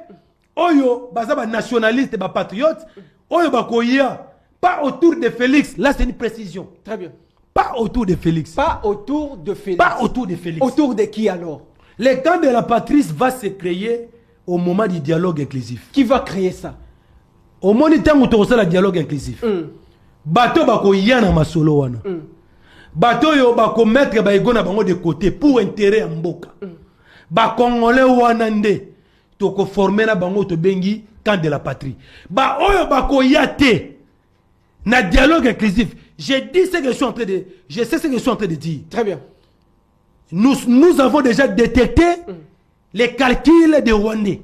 oyo, bazaba nationaliste, ba patriote, oyo bakoya, pas autour de Félix. Là, c'est une précision. Très bien. Pas autour de Félix. Pas autour de Félix. Pas autour de Félix. Autour de qui alors? Le camp de la patrie va se créer au moment du dialogue inclusif. Qui va créer ça? Au moment du temps où tu reçois le dialogue inclusif. Bateau bakoya na masolo wana. Bateau yo bako mettre ba ego na bango de côté pour intérêt à mboka. Ba Congolais wanande. Toko former na bango to bengi camp de la patrie. Ba oyo bako yate na dialogue inclusif. Je sais ce que je suis en train de dire. Très bien. Nous avons déjà détecté les calculs des Rwandais.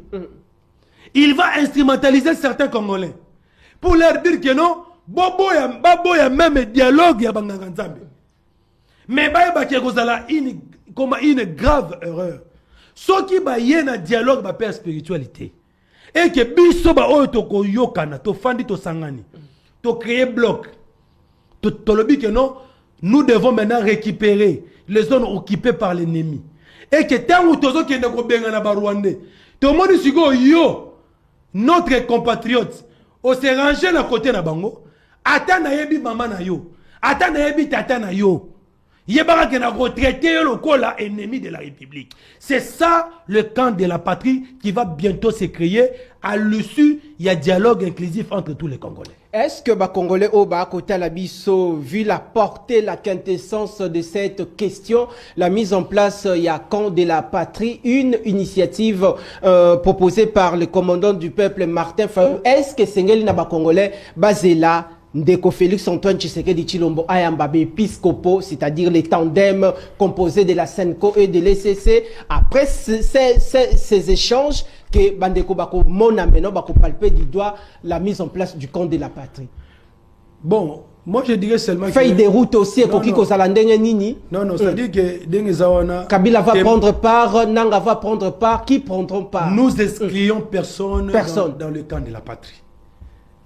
Il va instrumentaliser certains Congolais pour leur dire que non, babo ya même dialogue ya banganga nzambe. Mais ba ba kozala une grave erreur. Ce qui ba yena dialogue ba père spiritualité et que biso ba oyo to ko yokana to fandi to sangani to créer bloc to lobi que non, nous devons maintenant récupérer les zones occupées par l'ennemi et que tant ou tozo qui ne ko benga na ba Rwandais to moni sigo yo notre compatriote o se ranger na côté na bango ata na yebi mama na yo ata na yebi tata na yo. Ennemi de la République. C'est ça le camp de la patrie qui va bientôt se créer. À l'issue, il y a dialogue inclusif entre tous les Congolais. Est-ce que les Congolais au bas côté à la biso, vu la portée, la quintessence de cette question, la mise en place, il y a camp de la patrie, une initiative proposée par le commandant du peuple Martin Fayulu. Est-ce que Sengeli n'a pas Congolais basé là? Ndeko Félix Antoine Tshisekedi Tshilombo Ayambabe Episcopo, c'est-à-dire les tandems composés de la SENCO et de l'ECC. Après ces échanges, que Bandeko Bako Mona maintenant Bako palper du doigt la mise en place du camp de la patrie. Bon, moi je dirais seulement que... Feuille des routes aussi, pour qui Nini. Non, non, c'est-à-dire que Dengezawana... Kabila va prendre part, Nanga va prendre part, qui prendront part? Nous inscrions personne dans le camp de la patrie.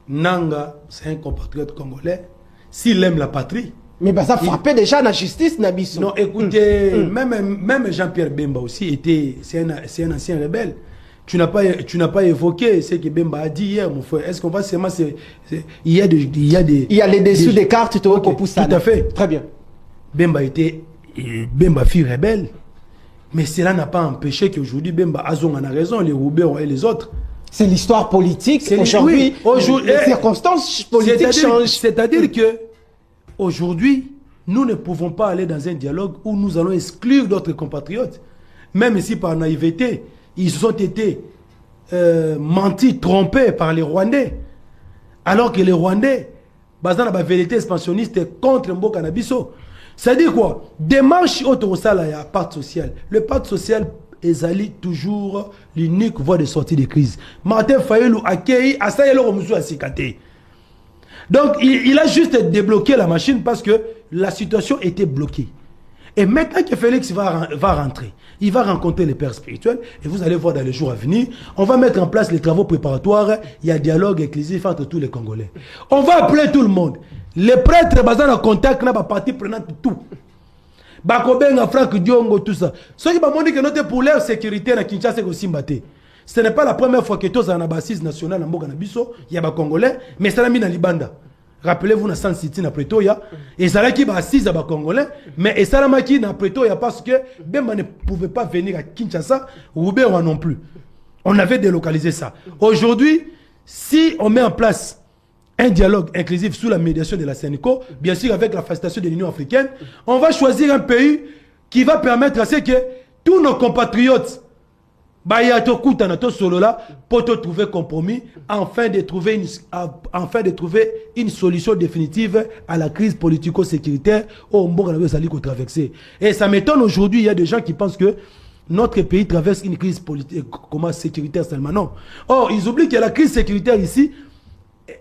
Nanga, c'est un compatriote congolais. S'il aime la patrie. Mais bah, ça frappait déjà la justice, Nabiso. Non, écoutez, même Jean-Pierre Bemba aussi c'est un ancien rebelle. Tu n'as pas évoqué ce que Bemba a dit hier, mon frère. Est-ce qu'on va seulement... Il y a les dessous des cartes, tout à fait. Très bien. Bemba fut rebelle. Mais cela n'a pas empêché qu'aujourd'hui, Bemba Azong en a raison, les Roubaix et les autres. C'est l'histoire politique. Aujourd'hui, les circonstances politiques changent. C'est-à-dire que aujourd'hui, nous ne pouvons pas aller dans un dialogue où nous allons exclure d'autres compatriotes. Même si par naïveté, ils ont été mentis, trompés par les Rwandais. Alors que les Rwandais, basant la vérité expansionniste contre Mboka Nabiso. C'est-à-dire quoi? Démarche autour de ça, il y a pacte social. Le pacte social ezali toujours l'unique voie de sortie de crise. Martin Fayulu accueilli à ça et donc il a juste débloqué la machine parce que la situation était bloquée. Et maintenant que Félix va rentrer, il va rencontrer les pères spirituels et vous allez voir dans les jours à venir, on va mettre en place les travaux préparatoires, il y a dialogue inclusif entre tous les Congolais. On va appeler tout le monde. Les prêtres basés en contact, n'a pas partie prenante tout. Bakobenga, Franck Diongo, tout ça. Ceux qui m'ont dit que notre pour leur sécurité na Kinshasa c'est aussi mbaté. Ce n'est pas la première fois que tous en assise nationale en Boganabiso, il y a des Congolais, mais ça l'a mis dans Libanda. Rappelez-vous dans San City, dans Pretoria, et ça l'a qui va assise à Congolais, mais ça l'a qui dans Pretoria parce que Bemba ne pouvait pas venir à Kinshasa, ou Bemba non plus. On avait délocalisé ça. Aujourd'hui, si on met en place un dialogue inclusif sous la médiation de la CENICO, bien sûr avec la facilitation de l'Union africaine, on va choisir un pays qui va permettre à ce que tous nos compatriotes pour trouver compromis, afin de trouver une solution définitive à la crise politico-sécuritaire au traverser. Et ça m'étonne aujourd'hui, il y a des gens qui pensent que notre pays traverse une crise politique, sécuritaire seulement. Non. Or, ils oublient que la crise sécuritaire ici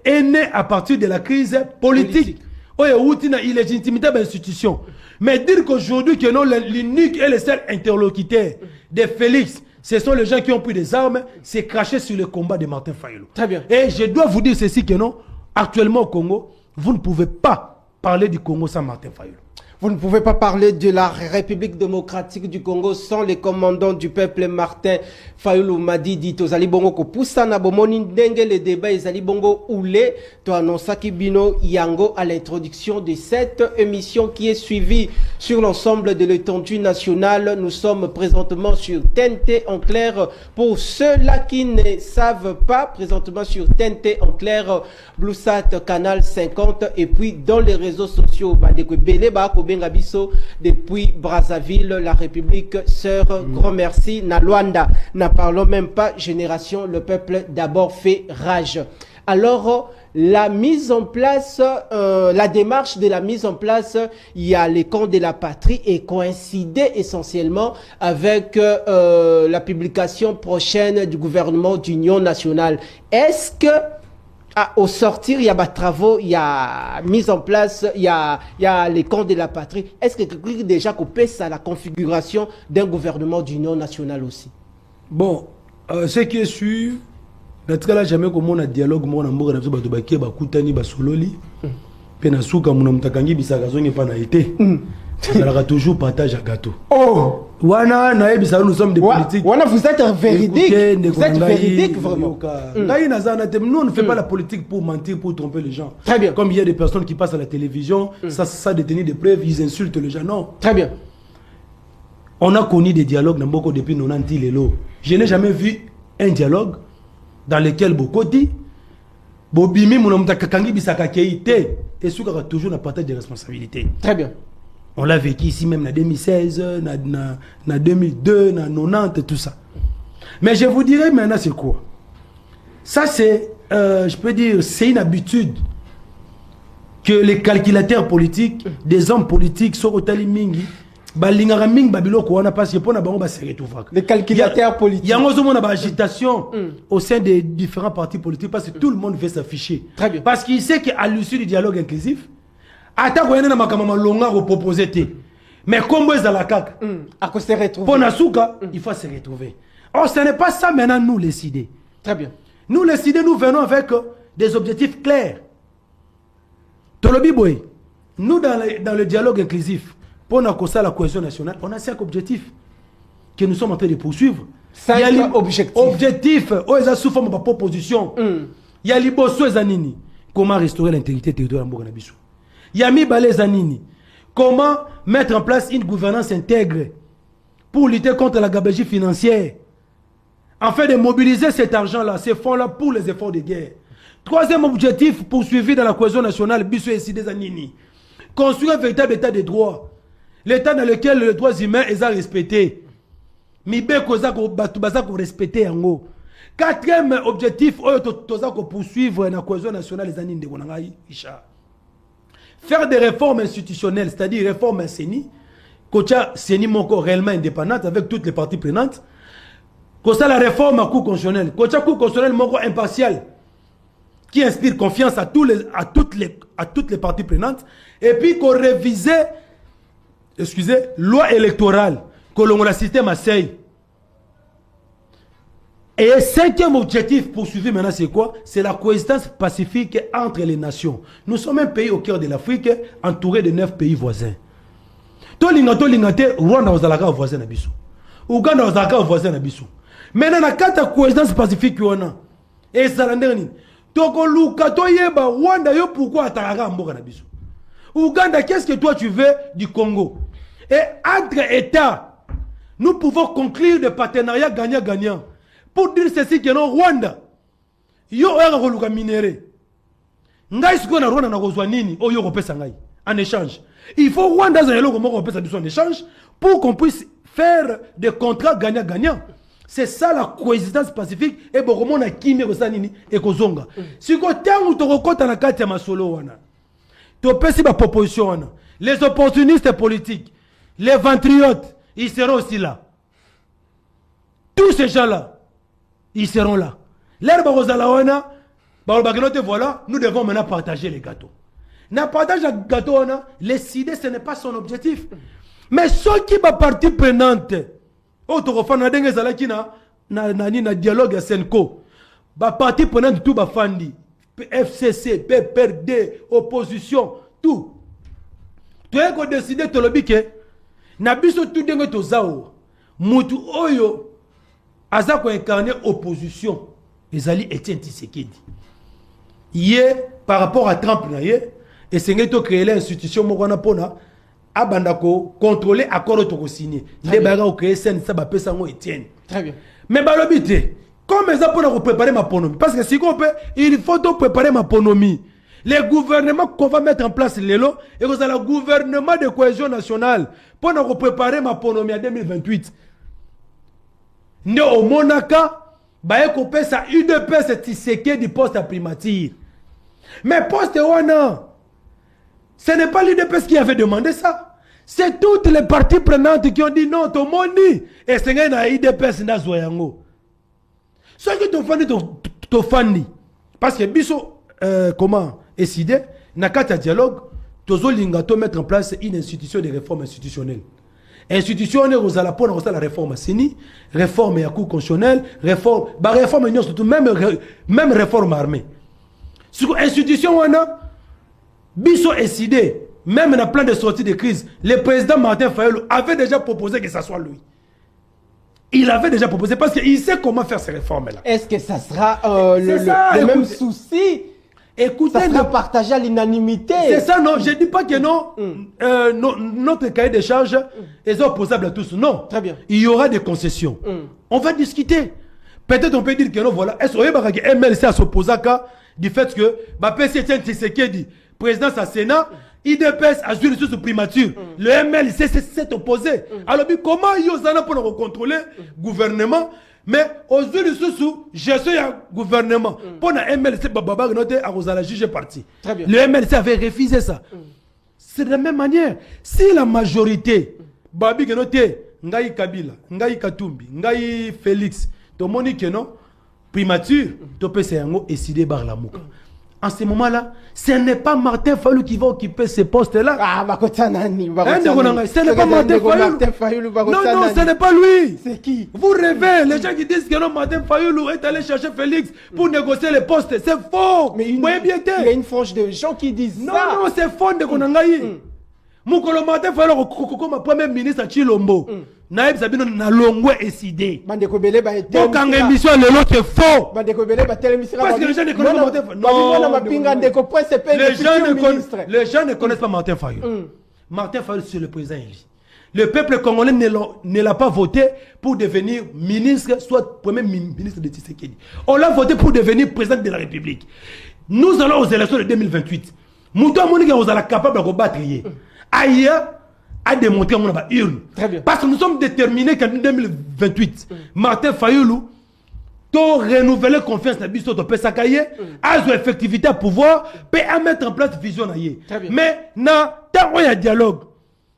est née à partir de la crise politique. Il y a une légitimité de l'institution. Mais dire qu'aujourd'hui, que non, l'unique et le seul interlocuteur de Félix, ce sont les gens qui ont pris des armes, c'est craché sur le combat de Martin Fayulu. Très bien. Et je dois vous dire ceci que non, actuellement au Congo, vous ne pouvez pas parler du Congo sans Martin Fayulu. Vous ne pouvez pas parler de la République démocratique du Congo sans les commandants du peuple Martin Fayulu Madidi. Tozali bongo ko poussana bomoni ndenge le débat ezali bongo oulé. To annonsaki bino yango à l'introduction de cette émission qui est suivie sur l'ensemble de l'étendue nationale. Nous sommes présentement sur TNT en clair. Pour ceux-là qui ne savent pas, présentement sur TNT en clair, Bluesat Canal 50 et puis dans les réseaux sociaux. Depuis Brazzaville, la République sœur, grand merci. Na Luanda, n'en parlons même pas. Génération, le peuple d'abord fait rage. Alors, la mise en place, la démarche de la mise en place, il y a les camps de la patrie et coïncidait essentiellement avec la publication prochaine du gouvernement d'union nationale. Est-ce que au sortir, il y a des travaux, il y a mise en place, il y a les camps de la patrie. Est-ce que quelqu'un déjà coupé ça, la configuration d'un gouvernement d'union nationale aussi? Bon, ce qui est sûr, dans ce cas-là, jamais comme on a dialogue, on a un peu de baké, bakutani, basololi, penasuka, mon amtakangi, bisagazongi, pas naïté. Ça aura toujours partage à gâteau. Oh! Wana, nous sommes des politiques. Wana, vous êtes véridique. Vous êtes véridique, vraiment. Nous, on ne fait pas la politique pour mentir, pour tromper les gens. Très bien. Comme il y a des personnes qui passent à la télévision, ça détenir des preuves, ils insultent les gens. Non. Très bien. On a connu des dialogues dans beaucoup depuis 90 Lelo. Je n'ai jamais vu un dialogue dans lequel beaucoup dit Bobimi, mon homme, Kakangi, Bisaka, Keïté, et ce aura toujours un partage de responsabilité. Très bien. On l'a vécu ici même en 2016, en 2002, en 90, tout ça. Mais je vous dirais maintenant c'est quoi? Ça c'est, je peux dire, c'est une habitude que les calculateurs politiques, des hommes politiques, sont au Talimingi, les calculateurs politiques. Il y a une agitation au sein des différents partis politiques parce que tout le monde veut s'afficher. Très bien. Parce qu'il sait qu'à l'issue du dialogue inclusif, mais comme ils ont la CAC, il faut se retrouver. Or, ce n'est pas ça maintenant nous les idées. Très bien. Nous les idées, nous venons avec des objectifs clairs. Nous dans le dialogue inclusif, pour la cohésion nationale, on a 5 objectifs que nous sommes en train de poursuivre. 5 objectifs. Objectifs, sous forme de proposition. Il y a l'Ibosso et Zanini. Comment restaurer l'intégrité territoriale de Mboganabiso. Yami Balé Zanini. Comment mettre en place une gouvernance intègre pour lutter contre la gabegie financière, afin de mobiliser cet argent-là, ces fonds-là pour les efforts de guerre. 3e objectif poursuivi dans la cohésion nationale, Bisso et Sidé Zanini. Construire un véritable état de droit. L'état dans lequel les droits humains sont respectés. Mibeko Bazako respecté en haut. 4e objectif, poursuivre dans la cohésion nationale, les Zanini de Gonangaï, Isha. Faire des réformes institutionnelles, c'est-à-dire réformes CENI, Kocha CENI Moko réellement indépendante avec toutes les parties prenantes, Comme ça, la réforme à cours constitutionnel. Comme ça, cours constitutionnel, mon impartial, qui inspire confiance à toutes les parties prenantes. Et puis qu'on révisait, loi électorale, que l'on a système à Marseille. Et le cinquième objectif poursuivi maintenant, c'est quoi? C'est la coexistence pacifique entre les nations. Nous sommes un pays au cœur de l'Afrique, entouré de 9 pays voisins. Rwanda ozalaka voisin na biso. Uganda ozalaka voisin na biso. Maintenant na kata coexistence pacifique wana. Et ça ndeni. Toko luka toyeba Rwanda yo pourquoi atalaka mboka na biso. Uganda, qu'est-ce que toi tu veux du Congo? Et entre États, nous pouvons conclure des partenariats gagnant-gagnant. Pour dire ceci que non Rwanda yo oya ko luka minéré. Ngai siko na Rwanda na kozwa nini oyo kopesa ngai en échange. Il faut Rwanda en échange pour qu'on puisse faire des contrats gagnant-gagnant. C'est ça la coexistence pacifique et beaucoup de gens qui et kozonga. Si côté où tu reconnais la carte masolo wana. Tu peux si ma proposition wana. Les opportunistes politiques, les ventriotes, ils seront aussi là. Tous ces gens-là, ils seront là. L'herbe rosala wana, voilà, nous devons maintenant partager les gâteaux. Na partage le gâteau, les idées, ce n'est pas son objectif. Mais ceux qui sont partie prenante, na dialogue à Senko, partie prenante de tout, Fandi, FCC, PPRD, opposition, tout. Tu as décidé de le que na biso tout dengue to zao, mutu oyo, azako incarné opposition, ezali Etienne Tshisekedi. Hier, par rapport à Trump, et c'est que tu créer l'institution mokona pona abandako contrôler accord to signer les bagarres au créer ça ba pesa ngo Etienne. Très bien. Mais balobité comme ça pour préparer ma ponomie parce que si on peut il faut donc préparer ma ponomie. Les gouvernements qu'on va mettre en place lelo et vous avez le gouvernement de cohésion nationale pour nous préparer ma ponomie en 2028. Né au Monaka ba ko pesa UDPS Tshisekedi poste à primature. Mais poste wana ce n'est pas l'UDPS qui avait demandé ça. C'est toutes les parties prenantes qui ont dit non, ton moni. Et c'est un UDPS n'a zoyango. Ce qui t'ont fani. Parce que biso, comment décider, n'a qu'à dialogue, tozo linga to mettre en place une institution de réforme institutionnelle. Institution aux ala pour la réforme sini, réforme à cours constitutionnel, réforme, réforme surtout même réforme armée. Sur institution on a Biso décidé, même dans le plan de sortie de crise, le président Martin Fayulu avait déjà proposé que ça soit lui. Il avait déjà proposé parce qu'il sait comment faire ces réformes-là. Est-ce que ça sera le même souci? Écoutez, ça sera partagé à l'unanimité. C'est ça, non. Je ne dis pas que non. Notre cahier de charges est opposable à tous. Non. Très bien. Il y aura des concessions. On va discuter. Peut-être on peut dire que non, voilà. Est-ce que MLC a s'opposé du fait que PC Tshisekedi président à Sénat, IDPS a joué sous primature. Le MLC s'est opposé. Alors, comment ils ont pour contrôler le gouvernement, mais aux yeux sous gestion du gouvernement. Pour le MLC, la juge parti. Le MLC avait refusé ça. C'est de la même manière. Si la majorité, Babi Genote, Ngaï Kabila, Ngaï Katumbi, Ngaï Félix, Tomoni non, primature, Topé Seyango et Sidé Barlamouka. En ce moment-là, ce n'est pas Martin Fayulu qui va occuper ces postes-là. Ah, ce n'est pas Martin Fayulu. Non, ce n'est pas lui. C'est qui? Vous rêvez, les gens qui disent que non, Martin Fayulu est allé chercher Félix pour négocier les postes. C'est faux. Mais il y a une frange de gens qui disent non, ça. Non, c'est faux de Konangaï. Moukolo Martin Fayulu, comme premier ministre à Chilombo. Naïb Sabino na longwe décidé. Bandeko Belé ba été. Donc en émission le lot c'est faux. Bandeko Belé ba télémission. Parce que les gens ne connaissent pas Martin Fayulu. Non. Les gens ne connaissent pas Martin Fayulu. Martin Fayulu c'est le président élu. Le peuple congolais ne l'a pas voté pour devenir ministre, soit premier ministre de Tshisekedi. On l'a voté pour devenir président de la République. Nous allons aux élections de 2028. Moutou Monique vous allez capable de battre. Ailleurs a démontré qu'on a urne. Parce que nous sommes déterminés qu'en 2028, Martin Fayulu doit renouveler confiance dans Bisso de Pesakaye, a son effectivité à pouvoir, peut mettre en place vision. Mais, tant qu'il y a dialogue,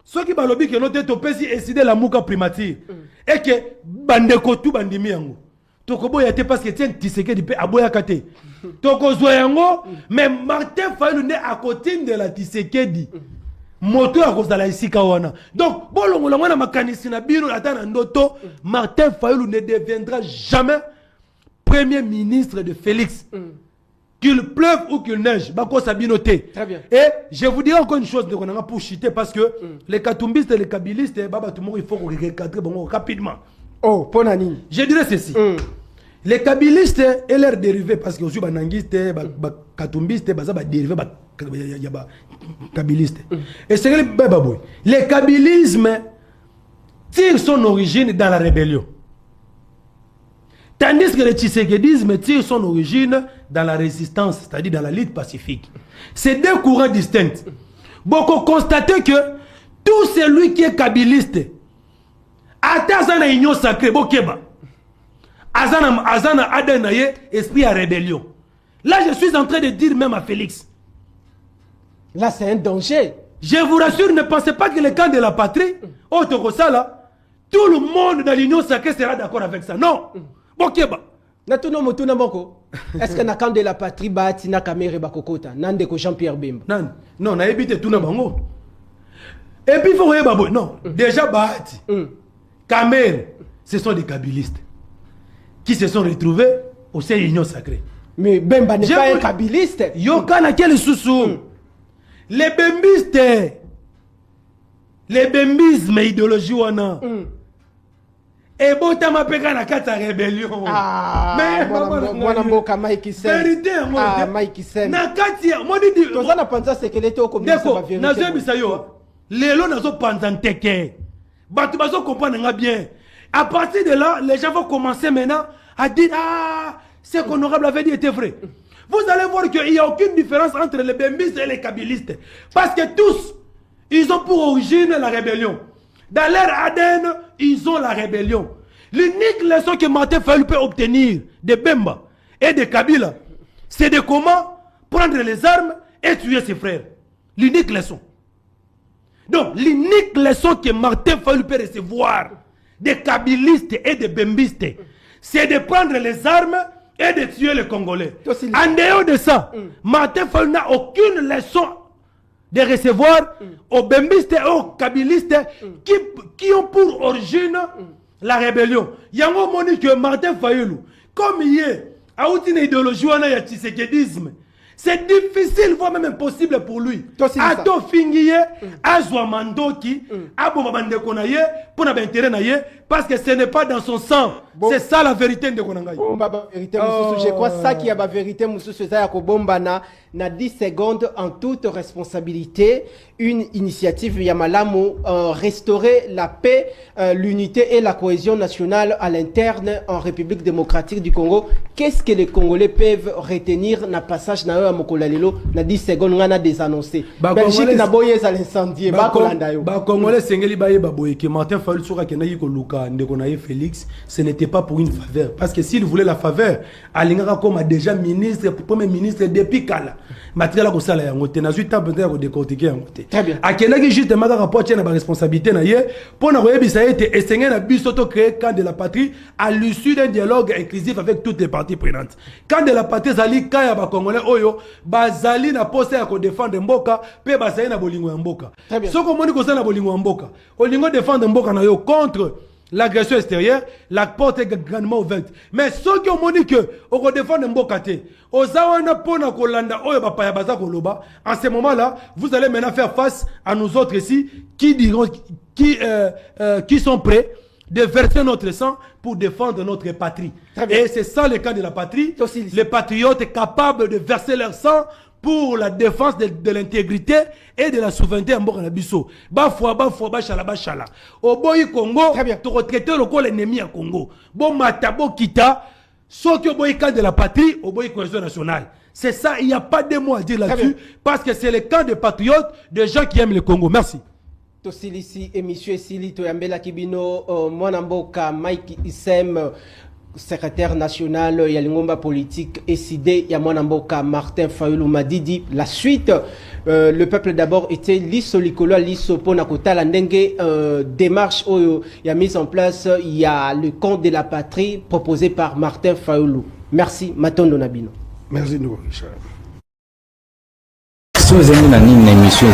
Ceux qui balobi que notre topesi décidé la mouka primature et que bandeko tout bandimi yango. Tokobo yate parce que tiens Tshisekedi pe aboya kate. Toko zoyango mais Martin Fayulu ne à côté de la Tshisekedi. Moto ya kozala isika wana. Donc bolongo la mwana makanisi na bino atana ndoto Martin Fayulu ne deviendra jamais premier ministre de Félix. Qu'il pleuve ou qu'il neige, bako sabinoté. Très bien. Et je vous dirai encore une chose pour chuter parce que les katumbistes et les kabylistes, tout le monde il faut recadrer rapidement. Oh, ponani. Je dirais ceci. Les kabylistes et leurs dérivés, parce que aussi banangistes, katumbistes, bah dérivés, kabylistes. Et c'est les kabylismes tirent son origine dans la rébellion. Tandis que le tshisekédisme tire son origine dans la résistance, c'est-à-dire dans la lutte pacifique. C'est deux courants distincts. Beaucoup constatent que tout celui qui est kabyliste, atazana union sacrée, bokeba, azana adenaye esprit à rébellion. Là, je suis en train de dire même à Félix. Là, c'est un danger. Je vous rassure, ne pensez pas que le camp de la patrie, oh Tokosala, tout le monde dans l'union sacrée sera d'accord avec ça. Non. Bokeba. Est-ce que na camp de la patrie bati na kamere bakokota nande ko Jean-Pierre Bemba? Non, na ebité tout na bango. Et puis il faut voir babo. Non, déjà bati. Kamere, ce sont des kabylistes qui se sont retrouvés au sein de l'union sacrée. Mais Bemba n'est pas un kabyliste. Yoka na quel sous les bembistes. Les bembismes idéologie wana. Et botama peka na kata rébellion. Mais mwana mboka Mike Sen. Vérité moi. Mike Sen. Na kati moi dit toza na panza sekelete o comme ça va vérité. Na zebisa yo. Lelo nazo panzanteke. Batu bazo comprendre nga bien. À partir de là, les gens vont commencer maintenant à dire ce qu'honorable avait dit était vrai. Vous allez voir qu'il n'y a aucune différence entre les bembistes et les kabylistes. Parce que tous, ils ont pour origine la rébellion. Dans leur ADN, ils ont la rébellion. L'unique leçon que Martin Fayulu peut obtenir de Bemba et de Kabila, c'est de comment prendre les armes et tuer ses frères. L'unique leçon. Donc, l'unique leçon que Martin Fayulu peut recevoir des kabylistes et des bembistes, c'est de prendre les armes et de tuer les Congolais. En dehors de ça, Martin Fayulu n'a aucune leçon de recevoir aux bembistes et aux kabylistes qui ont pour origine la rébellion. Yango moni que Martin Fayulu, comme il est à une idéologie ya tshisekédisme, c'est difficile, voire même impossible pour lui. Ato fingiye, azwa mandoki, abo babande konaye, pour na intérêt naye, parce que ce n'est pas dans son sang. C'est ça la vérité de konangaye. Je crois ça qui a la vérité, monsieur ya kobomba na 10 secondes en toute responsabilité, une initiative Yamalamu, restaurer la paix, l'unité et la cohésion nationale à l'interne en République démocratique du Congo. Qu'est-ce que les Congolais peuvent retenir na passage na Mokolalelo na 10 secondes on a désannoncé. Belgique na boyé à l'incendie ba kolanda yo. Ba Congolais sengeli baye ba boye que Martin Fayulu soka kenayi ko luka ndeko na ye Félix, ce n'était pas pour une faveur parce que s'il voulait la faveur, alingaka comme déjà ministre, premier ministre depuis kala. Matériel ko sala yango te na zuita peut-être ko décortiquer yango te. Très bien. Akenaki juste maka rapport tient na ba responsabilité na ye pour na koyebisa ete esengé na biso to créer camp de la patrie à l'issue d'un dialogue inclusif avec toutes les parties prenantes. Camp de la patrie zali kaya ba Congolais oyo bazali na poste ya ko défendre mboka pe bazali na bolingo ya mboka. Soko moni ko sala na bolingo ya mboka. Olingo défendre mboka na yo contre l'agression extérieure, la porte est grandement ouverte. Mais ceux qui ont dit que on défend Mboka te, ozawana pona kolanda oyo bapaya baza koloba, en ce moment-là, vous allez maintenant faire face à nous autres ici qui sont prêts de verser notre sang pour défendre notre patrie. Et c'est ça le cas de la patrie. Les patriotes capables de verser leur sang pour la défense de l'intégrité et de la souveraineté en Bokanabiso. Bafwa, bachala. Au boy Congo, tu retraites le col ennemi à Congo. Bon matabo kita, sauf que au boy camp de la patrie, au boy cohésion nationale. C'est ça, il n'y a pas de mots à dire là-dessus, parce que c'est le camp des patriotes, des gens qui aiment le Congo. Merci. Tosilisi émission Sili Toyambela Kibino Mwanamboka Mike Isem secrétaire national Yalingomba politique SID Yamwanamboka Martin Fayulu Madidi. La suite le peuple d'abord était liso likolo liso pona kotala ndenge démarche oyo ya mise en place, il y a le compte de la patrie proposé par Martin Fayulu. Merci Matondo Nabino. Merci nous Richard. Sous émission